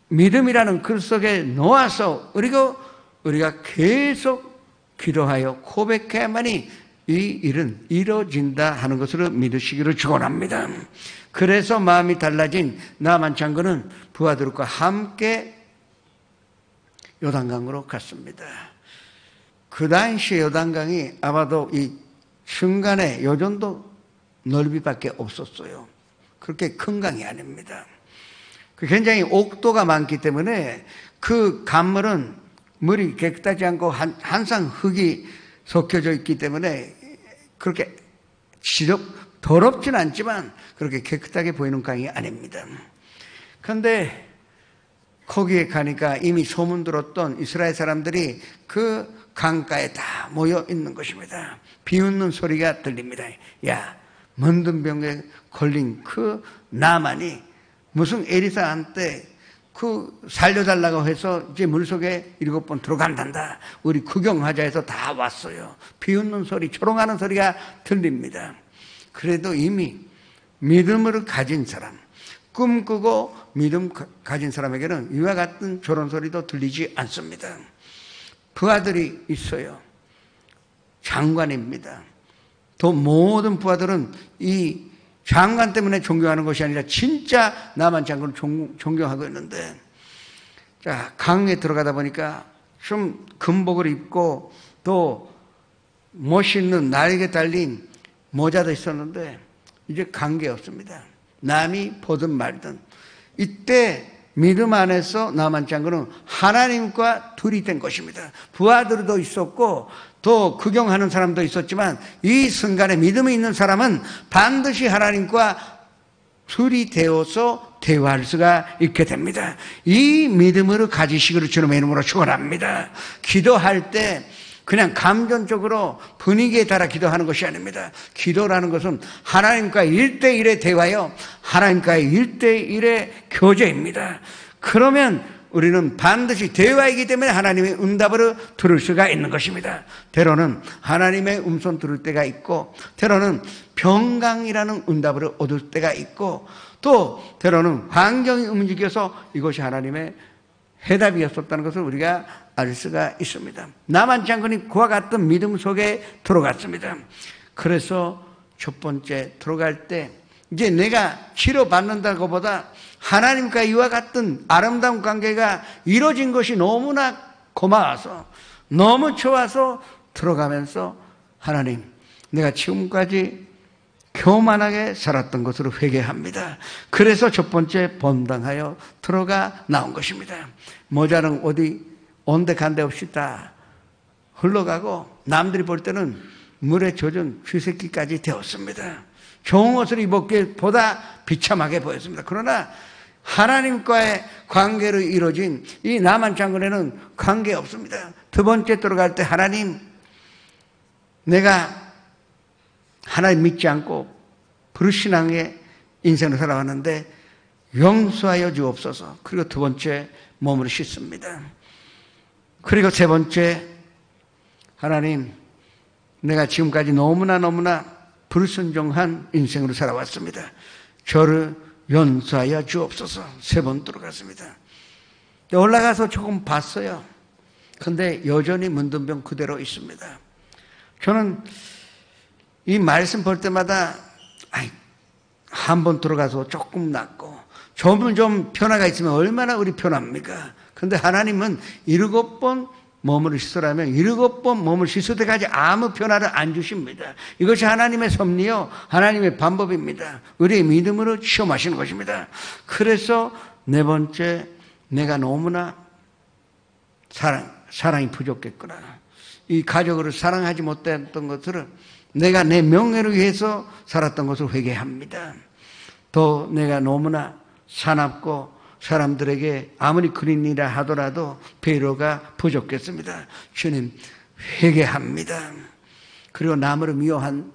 믿음이라는 그릇 속에 놓아서, 그리고 우리가 계속 기도하여 고백해야만이 이 일은 이루어진다 하는 것으로 믿으시기를 축원합니다. 그래서 마음이 달라진 나만 장군은 부하들과 함께 요단강으로 갔습니다. 그 당시에 요단강이 아마도 이 순간에 요 정도 넓이밖에 없었어요. 그렇게 큰 강이 아닙니다. 굉장히 옥도가 많기 때문에 그 강물은 물이 깨끗하지 않고 항상 흙이 섞여져 있기 때문에 그렇게 더럽진 않지만 그렇게 깨끗하게 보이는 강이 아닙니다. 그런데 거기에 가니까 이미 소문 들었던 이스라엘 사람들이 그 강가에 다 모여 있는 것입니다. 비웃는 소리가 들립니다. 야, 문둥병에 걸린 그 나만이 무슨 에리사한테 그 살려달라고 해서 이제 물속에 7번 들어간단다. 우리 구경하자 해서 다 왔어요. 비웃는 소리, 조롱하는 소리가 들립니다. 그래도 이미 믿음을 가진 사람, 꿈꾸고 믿음 가진 사람에게는 이와 같은 조롱 소리도 들리지 않습니다. 부하들이 있어요. 장관입니다. 또 모든 부하들은 이 장관 때문에 존경하는 것이 아니라 진짜 나만 장군을 존경하고 있는데, 자, 강에 들어가다 보니까 좀 금복을 입고 또 멋있는 날개 달린 모자도 있었는데 이제 관계 없습니다. 남이 보든 말든. 이때 믿음 안에서 나만 장군은 하나님과 둘이 된 것입니다. 부하들도 있었고 또 구경하는 사람도 있었지만 이 순간에 믿음이 있는 사람은 반드시 하나님과 둘이 되어서 대화할 수가 있게 됩니다. 이 믿음으로 가지시기를 주님의 이름으로 축원합니다. 기도할 때 그냥 감정적으로 분위기에 따라 기도하는 것이 아닙니다. 기도라는 것은 하나님과 1대1의 대화요, 하나님과의 1대1의 교제입니다. 그러면 우리는 반드시 대화이기 때문에 하나님의 응답을 들을 수가 있는 것입니다. 때로는 하나님의 음성 들을 때가 있고, 때로는 평강이라는 응답을 얻을 때가 있고, 또 때로는 환경이 움직여서 이것이 하나님의 해답이었었다는 것을 우리가 알 수가 있습니다. 나만 장군이 그와 같은 믿음 속에 들어갔습니다. 그래서 첫 번째 들어갈 때 이제 내가 치료받는다고 보다 하나님과 이와 같은 아름다운 관계가 이루어진 것이 너무나 고마워서, 너무 좋아서 들어가면서 하나님, 내가 지금까지 교만하게 살았던 것으로 회개합니다. 그래서 첫 번째 본당하여 들어가 나온 것입니다. 모자는 어디 온데 간데 없이 다 흘러가고 남들이 볼 때는 물에 젖은 쥐새끼까지 되었습니다. 좋은 옷을 입었기보다 비참하게 보였습니다. 그러나 하나님과의 관계로 이루어진 이 나만 장군에는 관계 없습니다. 두 번째 들어갈 때 하나님, 내가 하나님 믿지 않고 불신앙의 인생을 살아왔는데 용서하여 주옵소서. 그리고 두 번째 몸을 씻습니다. 그리고 세 번째, 하나님, 내가 지금까지 너무나 불순종한 인생으로 살아왔습니다. 저를 용서하여 주옵소서. 세 번 들어갔습니다. 올라가서 조금 봤어요. 근데 여전히 문둥병 그대로 있습니다. 저는 이 말씀 볼 때마다 한 번 들어가서 조금 낫고 조금 좀 변화가 있으면 얼마나 우리 편합니까? 그런데 하나님은 7번 몸을 씻으라면 7번 몸을 씻을 때까지 아무 변화를 안 주십니다. 이것이 하나님의 섭리요 하나님의 방법입니다. 우리의 믿음으로 시험하시는 것입니다. 그래서 네 번째, 내가 너무나 사랑이 부족했구나. 이 가족을 사랑하지 못했던 것을 내가 내 명예를 위해서 살았던 것을 회개합니다. 또 내가 너무나 사납고 사람들에게 아무리 그린 일이라 하더라도 배려가 부족했습니다. 주님, 회개합니다. 그리고 남을 미워한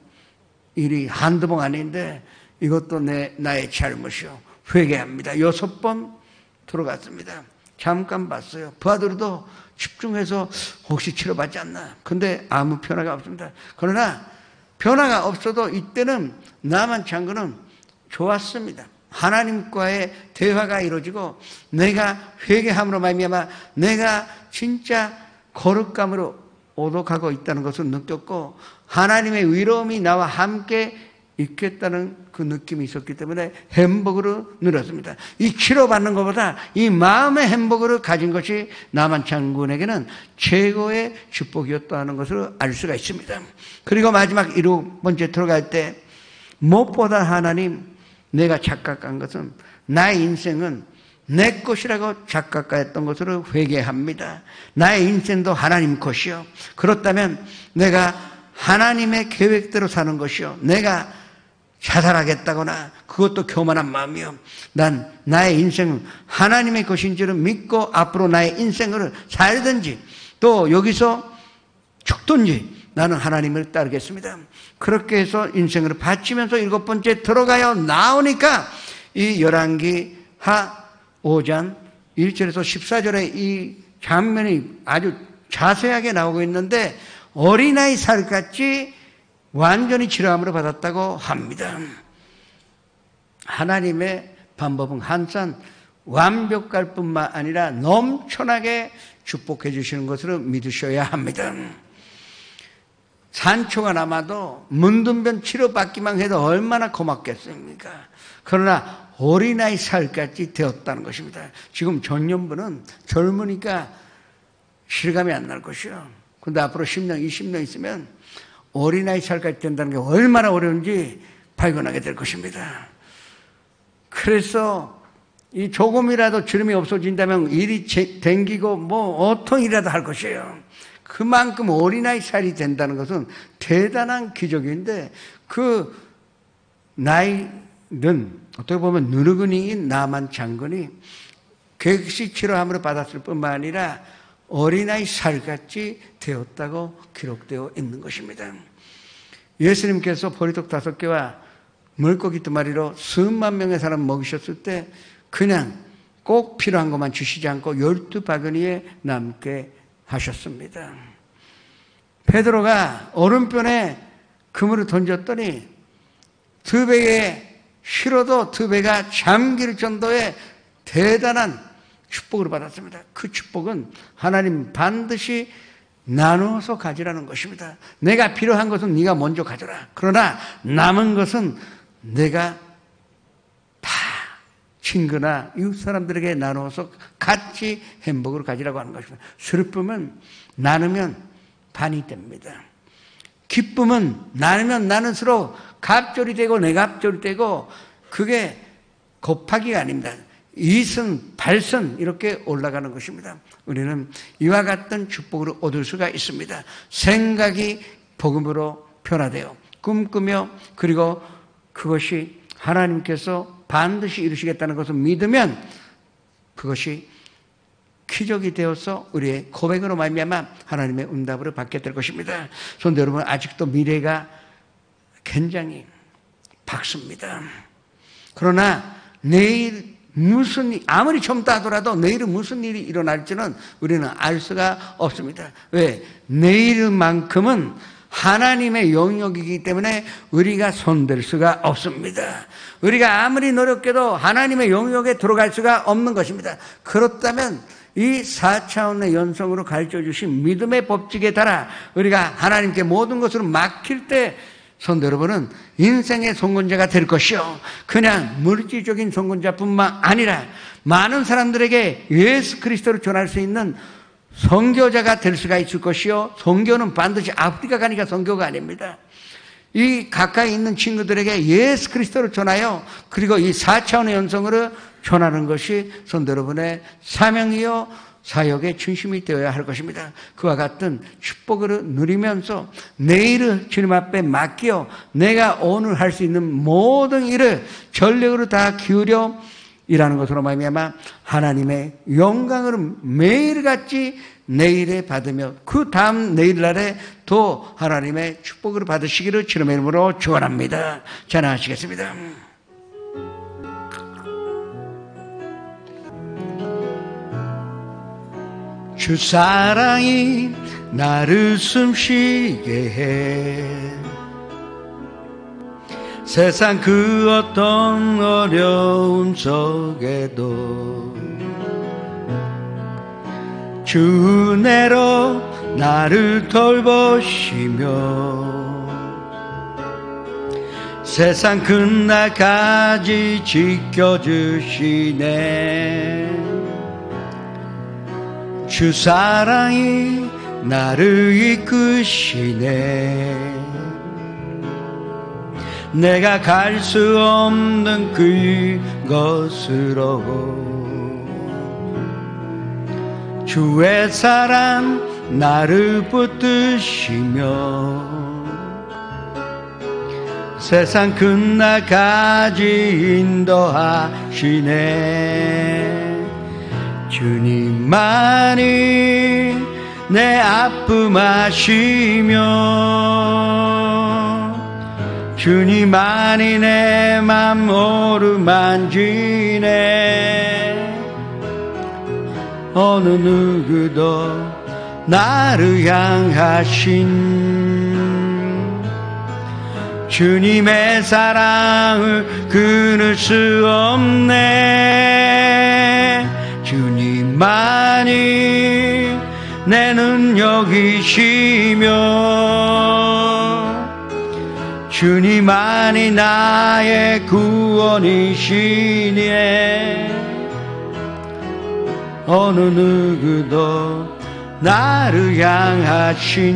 일이 한두 번 아닌데 이것도 나의 잘못이요. 회개합니다. 6번 들어갔습니다. 잠깐 봤어요. 부하들도 집중해서 혹시 치료받지 않나. 근데 아무 변화가 없습니다. 그러나 변화가 없어도 이때는 나만 장군은 좋았습니다. 하나님과의 대화가 이루어지고 내가 회개함으로 말미암아 내가 진짜 거룩감으로 오독하고 있다는 것을 느꼈고 하나님의 위로움이 나와 함께 있겠다는 그 느낌이 있었기 때문에 행복으로 누렸습니다. 이 치료받는 것보다 이 마음의 행복을 가진 것이 나만 장군에게는 최고의 축복이었다는 것을 알 수가 있습니다. 그리고 마지막 7번째 들어갈 때 무엇보다 하나님, 내가 착각한 것은 나의 인생은 내 것이라고 착각했던 것으로 회개합니다. 나의 인생도 하나님 것이요. 그렇다면 내가 하나님의 계획대로 사는 것이요. 내가 자살하겠다거나 그것도 교만한 마음이요. 난 나의 인생은 하나님의 것인 줄을 믿고 앞으로 나의 인생을 살든지 또 여기서 죽든지 나는 하나님을 따르겠습니다. 그렇게 해서 인생을 바치면서 7번째 들어가요. 나오니까 이 열왕기 하 5장 1절에서 14절에 이 장면이 아주 자세하게 나오고 있는데 어린아이 살같이 완전히 치료함으로 받았다고 합니다. 하나님의 방법은 항상 완벽할 뿐만 아니라 넘쳐나게 축복해 주시는 것으로 믿으셔야 합니다. 산초가 남아도 문둥병 치료받기만 해도 얼마나 고맙겠습니까? 그러나 어린아이 살같이 되었다는 것입니다. 지금 전년부는 젊으니까 실감이 안 날 것이요. 근데 앞으로 10년, 20년 있으면 어린아이 살같이 된다는 게 얼마나 어려운지 발견하게 될 것입니다. 그래서 이 조금이라도 주름이 없어진다면 일이 댕기고 뭐 어떤 일이라도 할 것이에요. 그만큼 어린아이 살이 된다는 것은 대단한 기적인데 그 나이는 어떻게 보면 누르근이인 나만 장군이 객시 치료함으로 받았을 뿐만 아니라 어린아이 살같이 되었다고 기록되어 있는 것입니다. 예수님께서 보리떡 5개와 물고기 2마리로 수만 명의 사람 먹이셨을 때 그냥 꼭 필요한 것만 주시지 않고 12바구니에 남게 하셨습니다. 베드로가 오른편에 그물을 던졌더니 2배에 실어도 2배가 잠길 정도의 대단한 축복을 받았습니다. 그 축복은 하나님 반드시 나누어서 가지라는 것입니다. 내가 필요한 것은 네가 먼저 가져라. 그러나 남은 것은 내가 다 친구나 이웃 사람들에게 나누어서 같이 행복을 가지라고 하는 것입니다. 슬픔은 나누면 반이 됩니다. 기쁨은 나누면 나눌수록 갑절이 되고 내갑절이 되고 그게 곱하기가 아닙니다. 2승, 8승 이렇게 올라가는 것입니다. 우리는 이와 같은 축복을 얻을 수가 있습니다. 생각이 복음으로 변화되어 꿈꾸며 그리고 그것이 하나님께서 반드시 이루시겠다는 것을 믿으면 그것이 기적이 되어서 우리의 고백으로 말미암아 하나님의 응답을 받게 될 것입니다. 그런데 여러분 아직도 미래가 굉장히 밝습니다. 그러나 내일 무슨 일, 아무리 젊다 하더라도 내일은 무슨 일이 일어날지는 우리는 알 수가 없습니다. 왜? 내일만큼은 하나님의 영역이기 때문에 우리가 손댈 수가 없습니다. 우리가 아무리 노력해도 하나님의 영역에 들어갈 수가 없는 것입니다. 그렇다면 이 4차원의 연성으로 가르쳐 주신 믿음의 법칙에 따라 우리가 하나님께 모든 것을 맡길 때 성도 여러분은 인생의 선권자가 될 것이요, 그냥 물질적인 선권자뿐만 아니라 많은 사람들에게 예수 그리스도를 전할 수 있는 선교자가 될 수가 있을 것이요, 선교는 반드시 아프리카 가니까 선교가 아닙니다. 이 가까이 있는 친구들에게 예수 그리스도를 전하여 그리고 이 4차원의 연성으로 전하는 것이 성도 여러분의 사명이요 사역의 중심이 되어야 할 것입니다. 그와 같은 축복을 누리면서 내일을 주님 앞에 맡겨 내가 오늘 할 수 있는 모든 일을 전력으로 다 기울여 일하는 것으로 말미암아 하나님의 영광을 매일같이 내일에 받으며 그 다음 내일날에 또 하나님의 축복을 받으시기를 주님의 이름으로 축원합니다. 찬양하시겠습니다. 주 사랑이 나를 숨쉬게 해 세상 그 어떤 어려움 속에도 주 은혜로 나를 돌보시며 세상 끝날까지 지켜주시네. 주 사랑이 나를 이끄시네. 내가 갈 수 없는 그곳으로 주의 사랑 나를 붙드시며 세상 끝날까지 인도하시네. 주님만이 내 아픔 아시며 주님만이 내 맘 오르만지네. 어느 누구도 나를 향하신 주님의 사랑을 끊을 수 없네. 주님만이 내 능력이시며 주님만이 나의 구원이시네. 어느 누구도 나를 향하신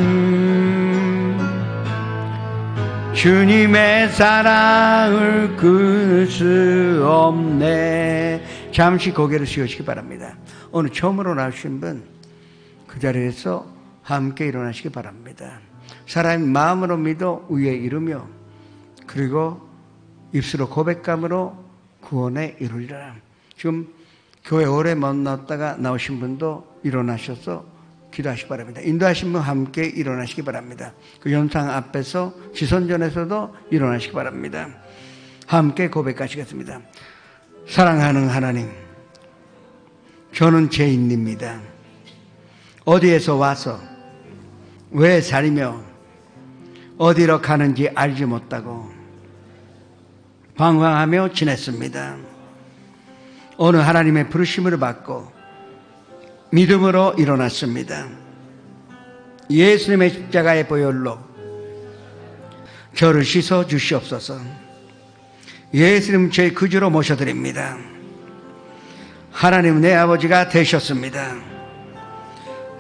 주님의 사랑을 끊을 수 없네. 잠시 고개를 숙이시기 바랍니다. 오늘 처음으로 나오신 분 그 자리에서 함께 일어나시기 바랍니다. 사람이 마음으로 믿어 위에 이르며 그리고 입술로 고백감으로 구원에 이르리라. 지금 교회 오래 못 나왔다가 나오신 분도 일어나셔서 기도하시기 바랍니다. 인도하신 분 함께 일어나시기 바랍니다. 그 연상 앞에서 지선전에서도 일어나시기 바랍니다. 함께 고백하시겠습니다. 사랑하는 하나님, 저는 죄인입니다. 어디에서 와서 왜 살며 어디로 가는지 알지 못하고 방황하며 지냈습니다. 오늘 하나님의 부르심을 받고 믿음으로 일어났습니다. 예수님의 십자가의 보혈로 저를 씻어 주시옵소서. 예수님 제 구주로 모셔드립니다. 하나님 내 아버지가 되셨습니다.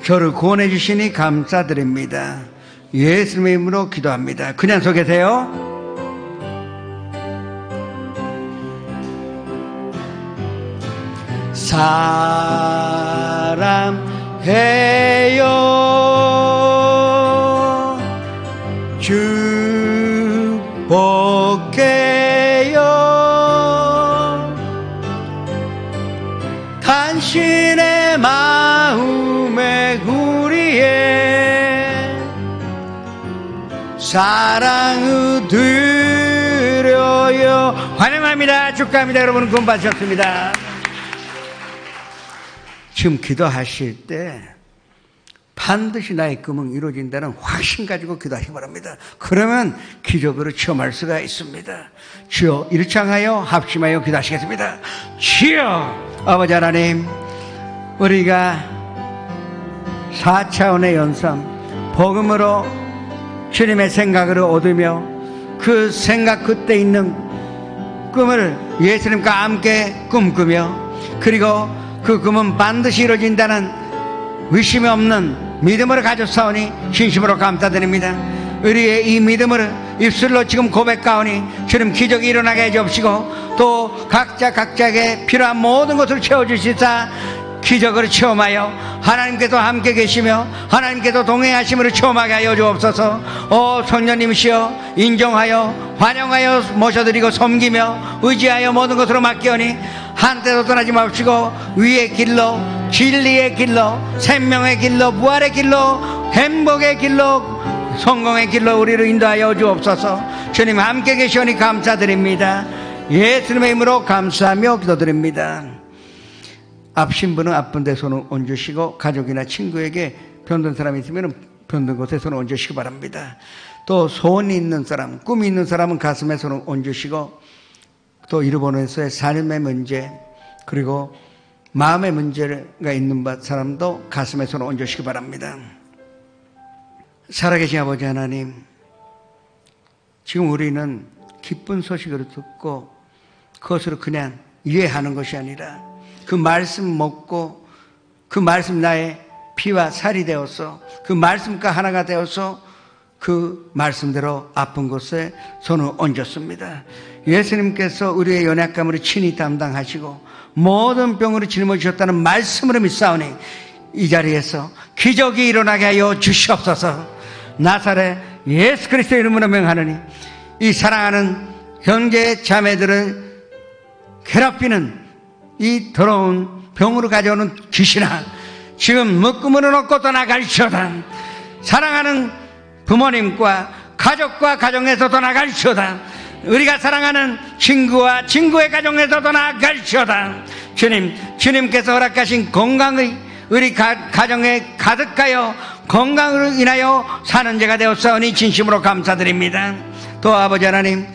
저를 구원해 주시니 감사드립니다. 예수님의 이름으로 기도합니다. 그냥 서 계세요. 사랑해요. 축복해요. 당신의 마음의 구리에 사랑을 드려요. 환영합니다. 축하합니다. 여러분 구원 받으셨습니다. 지금 기도하실 때 반드시 나의 꿈은 이루어진다는 확신 가지고 기도하시기 바랍니다. 그러면 기적으로 체험할 수가 있습니다. 주여 일창하여 합심하여 기도하시겠습니다. 주여 아버지 하나님, 우리가 4차원의 연상 복음으로 주님의 생각을 얻으며 그 생각 그때 있는 꿈을 예수님과 함께 꿈꾸며 그리고 그 꿈은 반드시 이루어진다는 의심이 없는 믿음을 가졌사오니 진심으로 감사드립니다. 우리의 이 믿음을 입술로 지금 고백하오니 주님 기적이 일어나게 해주시고 또 각자에게 필요한 모든 것을 채워주시사 기적을 체험하여 하나님께서 함께 계시며 하나님께서 동행하심으로 체험하게 하여 주옵소서. 성령님이시여 인정하여 환영하여 모셔드리고 섬기며 의지하여 모든 것으로 맡기오니 한때도 떠나지 마시고 위의 길로 진리의 길로 생명의 길로 부활의 길로 행복의 길로 성공의 길로 우리를 인도하여 주옵소서. 주님 함께 계시오니 감사드립니다. 예수님의 이름으로 감사하며 기도드립니다. 아프신 분은 아픈 데 손을 얹으시고 가족이나 친구에게 병든 사람이 있으면 병든 곳에 손을 얹으시기 바랍니다. 또 소원이 있는 사람, 꿈이 있는 사람은 가슴에 손을 얹으시고 또 일본에서의 삶의 문제 그리고 마음의 문제가 있는 사람도 가슴에 손을 얹으시기 바랍니다. 살아계신 아버지 하나님, 지금 우리는 기쁜 소식을 듣고 그것으로 그냥 이해하는 것이 아니라 그 말씀 먹고 그 말씀 나의 피와 살이 되어서 그 말씀과 하나가 되어서 그 말씀대로 아픈 곳에 손을 얹었습니다. 예수님께서 우리의 연약감을 친히 담당하시고 모든 병으로 짊어지셨다는 말씀으로 믿사오니 이 자리에서 기적이 일어나게 하여 주시옵소서. 나사렛 예수 그리스도의 이름으로 명하노니 이 사랑하는 형제 자매들을 괴롭히는 이 더러운 병으로 가져오는 귀신아 지금 묶음으로 놓고 떠나갈지어다. 사랑하는 부모님과 가족과 가정에서 떠나갈지어다. 우리가 사랑하는 친구와 친구의 가정에서 떠나갈지어다. 주님께서 허락하신 건강의 우리 가정에 가득하여 건강으로 인하여 사는 자가 되었사오니 진심으로 감사드립니다. 또 아버지 하나님,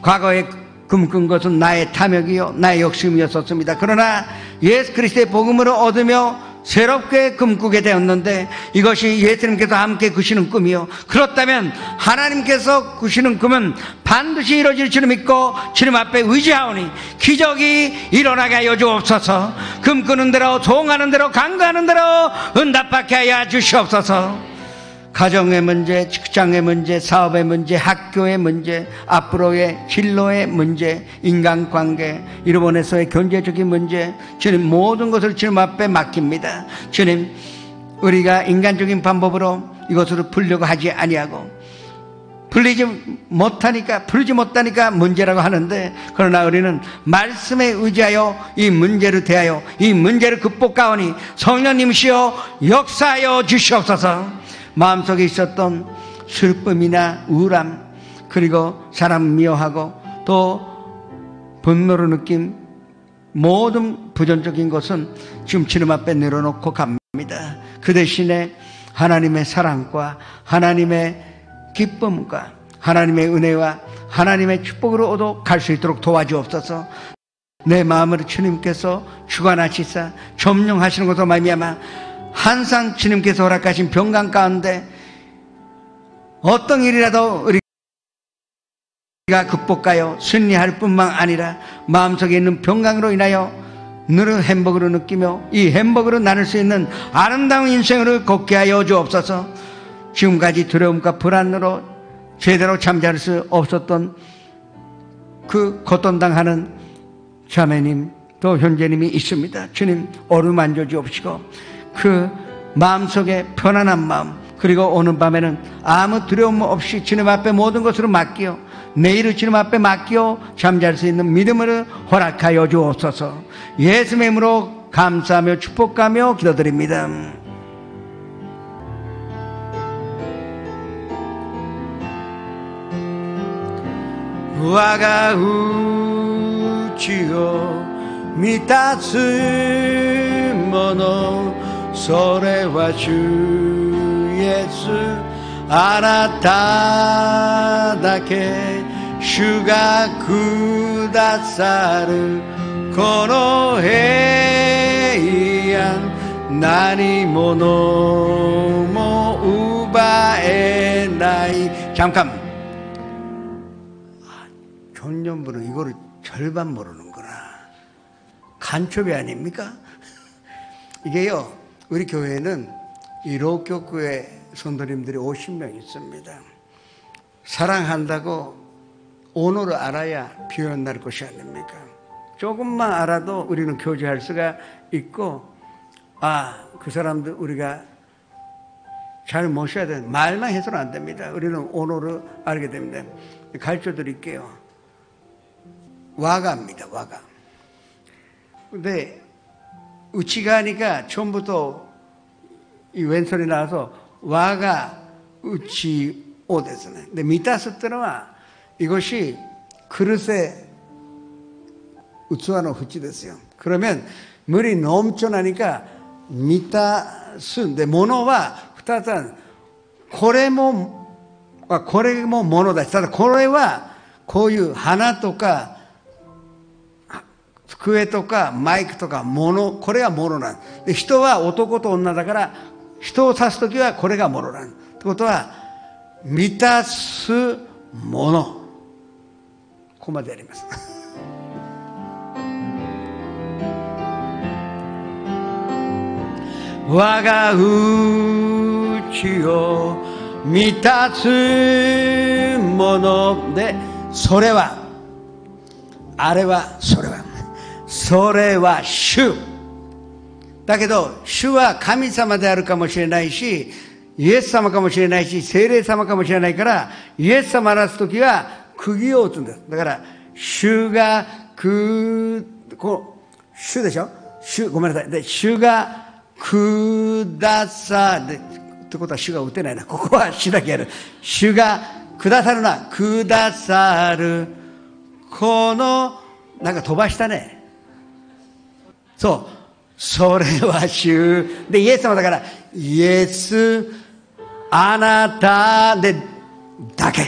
과거에 꿈꾼 것은 나의 탐욕이요 나의 욕심이었었습니다. 그러나 예수 그리스도의 복음으로 얻으며 새롭게 꿈꾸게 되었는데 이것이 예수님께서 함께 꾸시는 꿈이요, 그렇다면 하나님께서 꾸시는 꿈은 반드시 이루어질 줄 믿고 주님 앞에 의지하오니 기적이 일어나게 하여 주옵소서. 꿈꾸는 대로 소원하는 대로 간구하는 대로 응답받게 하여 주시옵소서. 가정의 문제, 직장의 문제, 사업의 문제, 학교의 문제, 앞으로의 진로의 문제, 인간관계, 일본에서의 경제적인 문제, 주님 모든 것을 주님 앞에 맡깁니다. 주님, 우리가 인간적인 방법으로 이것을 풀려고 하지 아니하고 풀지 못하니까 문제라고 하는데, 그러나 우리는 말씀에 의지하여 이 문제를 대하여 이 문제를 극복하오니 성령님이시여 역사하여 주시옵소서. 마음속에 있었던 슬픔이나 우울함, 그리고 사람 미워하고 또 분노를 느낀 모든 부정적인 것은 지금 주님 앞에 내려놓고 갑니다. 그 대신에 하나님의 사랑과 하나님의 기쁨과 하나님의 은혜와 하나님의 축복으로 얻어 갈 수 있도록 도와주옵소서. 내 마음을 주님께서 주관하시사 점령하시는 것으로 말미암아 항상 주님께서 허락하신 평강 가운데 어떤 일이라도 우리가 극복하여 승리할 뿐만 아니라 마음속에 있는 평강으로 인하여 늘 행복으로 느끼며 이 행복으로 나눌 수 있는 아름다운 인생으로 걷게 하여 주옵소서. 지금까지 두려움과 불안으로 제대로 잠잘 수 없었던 그 고통당하는 자매님 또 형제님이 있습니다. 주님 어루만져 주옵시고 그 마음속에 편안한 마음, 그리고 오는 밤에는 아무 두려움 없이 주님 앞에 모든 것으로 맡기어 내일을 주님 앞에 맡기어 잠잘 수 있는 믿음을 허락하여 주옵소서. 예수의 이름으로 감사하며 축복하며 기도드립니다.我が内を満たすもの、それは主イエス、あなただけ主がくださるこの平安、何者も奪えない。잠깐 전년부는 이거를 절반 모르는구나. 간첩이 아닙니까? 이게요, 우리 교회는 이 로교구의 성도님들이 50명 있습니다. 사랑한다고 언어를 알아야 표현할 것이 아닙니까? 조금만 알아도 우리는 교제할 수가 있고, 그 사람들 우리가 잘 모셔야 되는, 말만 해서는 안 됩니다. 우리는 언어를 알게 됩니다. 가르쳐 드릴게요. 와가입니다, 와가. 근데 우치가 하니까 처음부터 이 왼손이 나와서 와가 우치 오ですね. 근데 미타스ってのは 이것이 그릇에 우츠와의 후치ですよ. 그러면 물이 넘쳐나니까 미타스인데, 모노와 2つある。これもものだし、ただこれはこういう花とか机とかマイクとか物、これが物なんで、人は男と女だから人を指すときはこれが物なんってことは、満たすもの、ここまでやります。我が内を満たすもので、それは、あれは、それは、それは主。だけど、主は神様であるかもしれないし、イエス様かもしれないし、聖霊様かもしれないから、イエス様を表すときは、釘を打つんです。だから、主が主でしょ、ごめんなさい。で、主がくださる。ってことは主が打てないな。ここは主だけやる。主がくださるな。くださる。この、なんか飛ばしたね。そう。それは主。で、イエス様だから、イエス、あなたで、だけ。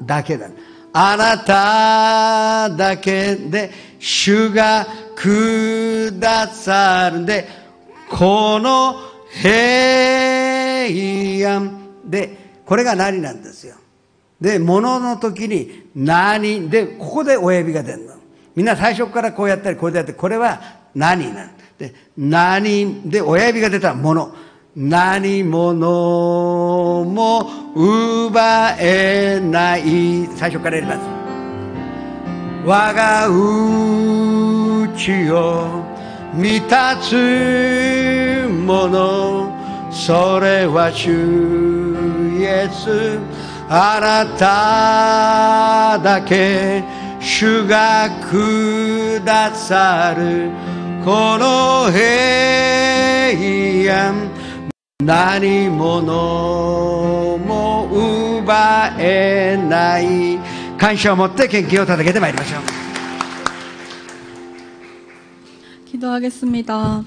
だけだ。あなただけで、主がくださるんで、この平安で、これが何なんですよ。で、物の時に何で、ここで親指が出るの。みんな最初からこうやったりこうやって、これは何なんで、何で親指が出たもの。何者も奪えない。最初からやります。我が内を満たすもの、それは主イエス。あなただけ主がくださる。この平安、何者も奪えない。感謝を持って献金を捧げてまいりましょう。 기도하겠습니다.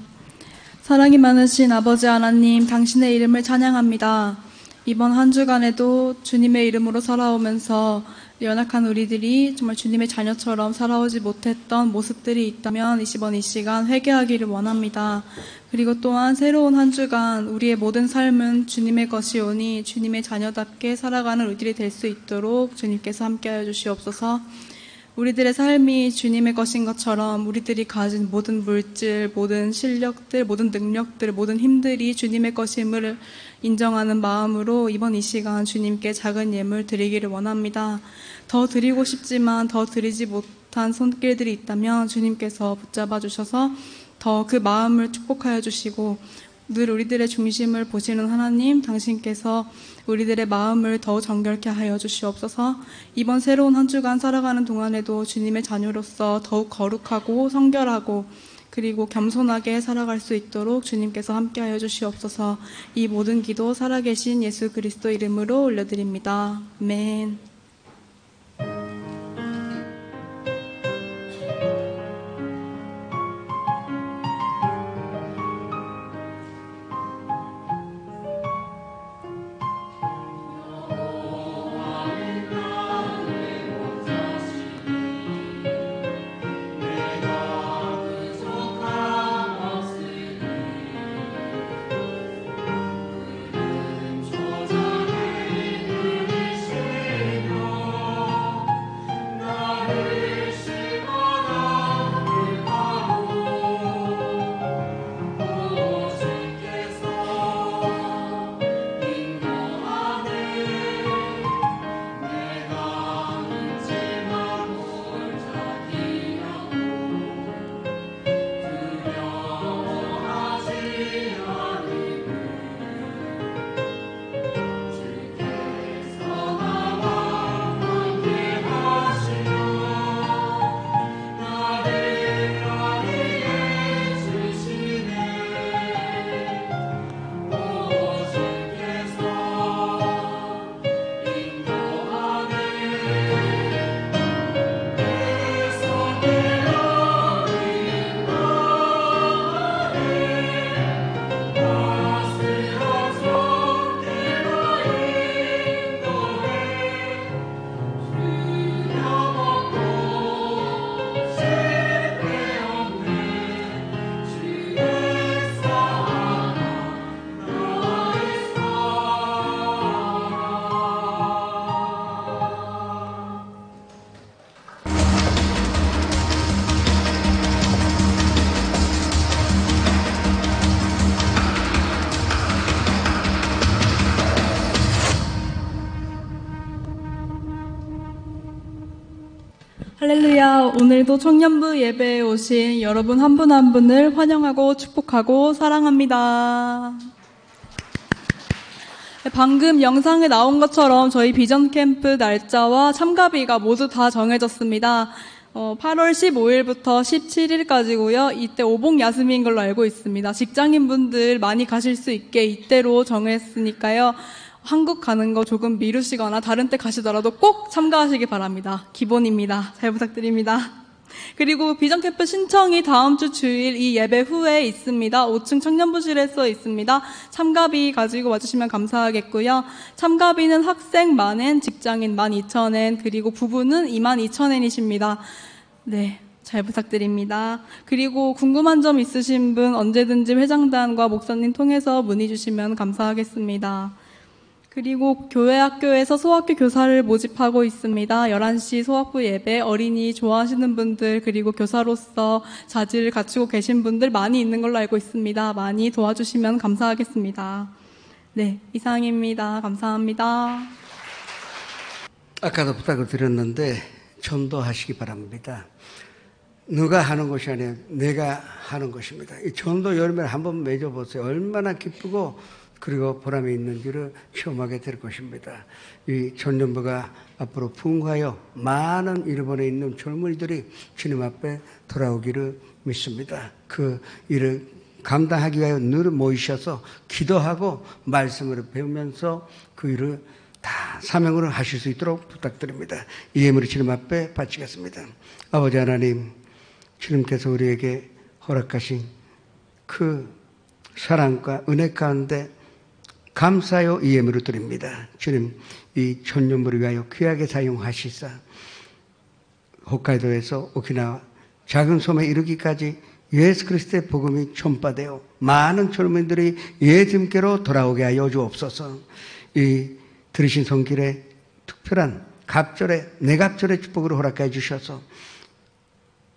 사랑이 많으신 아버지 하나님, 당신의 이름을 찬양합니다. 이번 한 주간에도 주님의 이름으로 살아오면서 연약한 우리들이 정말 주님의 자녀처럼 살아오지 못했던 모습들이 있다면 이번 이 시간 회개하기를 원합니다. 그리고 또한 새로운 한 주간 우리의 모든 삶은 주님의 것이오니 주님의 자녀답게 살아가는 우리들이 될 수 있도록 주님께서 함께하여 주시옵소서. 우리들의 삶이 주님의 것인 것처럼 우리들이 가진 모든 물질, 모든 실력들, 모든 능력들, 모든 힘들이 주님의 것임을 인정하는 마음으로 이번 이 시간 주님께 작은 예물 드리기를 원합니다. 더 드리고 싶지만 더 드리지 못한 손길들이 있다면 주님께서 붙잡아 주셔서 더 그 마음을 축복하여 주시고, 늘 우리들의 중심을 보시는 하나님, 당신께서 우리들의 마음을 더욱 정결케 하여 주시옵소서. 이번 새로운 한 주간 살아가는 동안에도 주님의 자녀로서 더욱 거룩하고 성결하고 그리고 겸손하게 살아갈 수 있도록 주님께서 함께하여 주시옵소서. 이 모든 기도 살아계신 예수 그리스도 이름으로 올려드립니다. 아멘. 할렐루야. 오늘도 청년부 예배에 오신 여러분 한 분 한 분을 환영하고 축복하고 사랑합니다. 방금 영상에 나온 것처럼 저희 비전 캠프 날짜와 참가비가 모두 다 정해졌습니다. 8월 15일부터 17일까지고요. 이때 오복 야스미인 걸로 알고 있습니다. 직장인분들 많이 가실 수 있게 이때로 정했으니까요. 한국 가는 거 조금 미루시거나 다른 때 가시더라도 꼭 참가하시기 바랍니다. 기본입니다. 잘 부탁드립니다. 그리고 비전 캠프 신청이 다음 주 주일 이 예배 후에 있습니다. 5층 청년부실에 있습니다. 참가비 가지고 와주시면 감사하겠고요. 참가비는 학생 10,000엔, 직장인 12,000엔, 그리고 부부는 22,000엔이십니다. 네, 잘 부탁드립니다. 그리고 궁금한 점 있으신 분 언제든지 회장단과 목사님 통해서 문의 주시면 감사하겠습니다. 그리고 교회 학교에서 소학교 교사를 모집하고 있습니다. 11시 소학부 예배, 어린이 좋아하시는 분들, 그리고 교사로서 자질을 갖추고 계신 분들 많이 있는 걸로 알고 있습니다. 많이 도와주시면 감사하겠습니다. 네, 이상입니다. 감사합니다. 아까도 부탁을 드렸는데 전도하시기 바랍니다. 누가 하는 것이 아니라 내가 하는 것입니다. 이 전도 열매를 한번 맺어보세요. 얼마나 기쁘고 그리고 보람이 있는지를 체험하게 될 것입니다. 이 전년부가 앞으로 풍부하여 많은 일본에 있는 젊은이들이 주님 앞에 돌아오기를 믿습니다. 그 일을 감당하기 위하여 늘 모이셔서 기도하고 말씀을 배우면서 그 일을 다 사명으로 하실 수 있도록 부탁드립니다. 이 예물을 주님 앞에 바치겠습니다. 아버지 하나님, 주님께서 우리에게 허락하신 그 사랑과 은혜 가운데 감사하여 이 예물을 드립니다. 주님, 이 전년부를 위하여 귀하게 사용하시사 홋카이도에서 오키나와 작은 섬에 이르기까지 예수 그리스도의 복음이 전파되어 많은 젊은이들이 예수님께로 돌아오게 하여 주옵소서. 이 들으신 성길에 특별한 내갑절의 축복으로 허락해 주셔서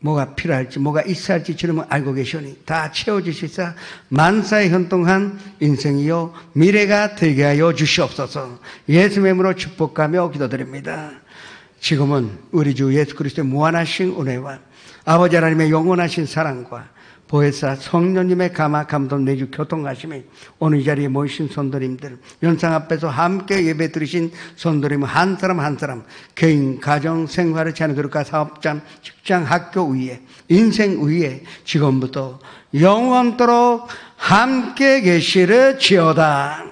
뭐가 필요할지 뭐가 있어야 할지 주님은 알고 계시오니 다 채워주시사 만사의 현동한 인생이요 미래가 되게 하여 주시옵소서. 예수의 이름으로 축복하며 기도드립니다. 지금은 우리 주 예수 그리스도의 무한하신 은혜와 아버지 하나님의 영원하신 사랑과 보혜사 성령님의 감화 감동 내주 교통하심이 오늘 이 자리에 모이신 선도님들, 연상 앞에서 함께 예배 드리신 선도님 한 사람 한 사람 개인 가정 생활을 자녀들과 사업장 직장 학교 위에 인생 위에 지금부터 영원토록 함께 계시르지어다.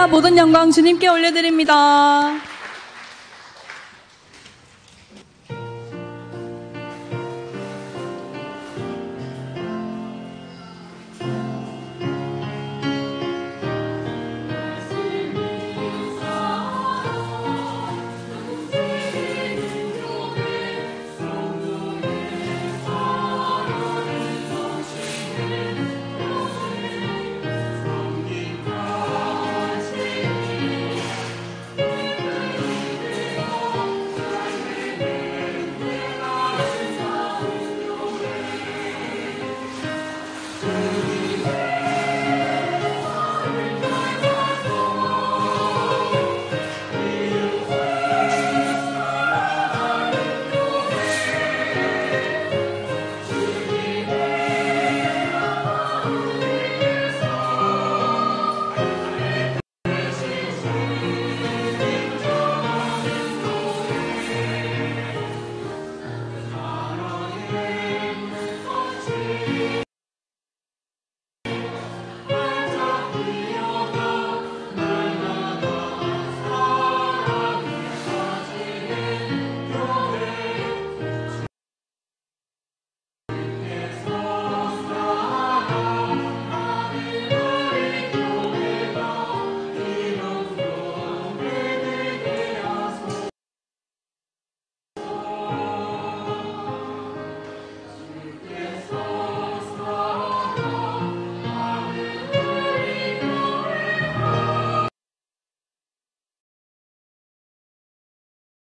모든 영광 주님께 올려드립니다.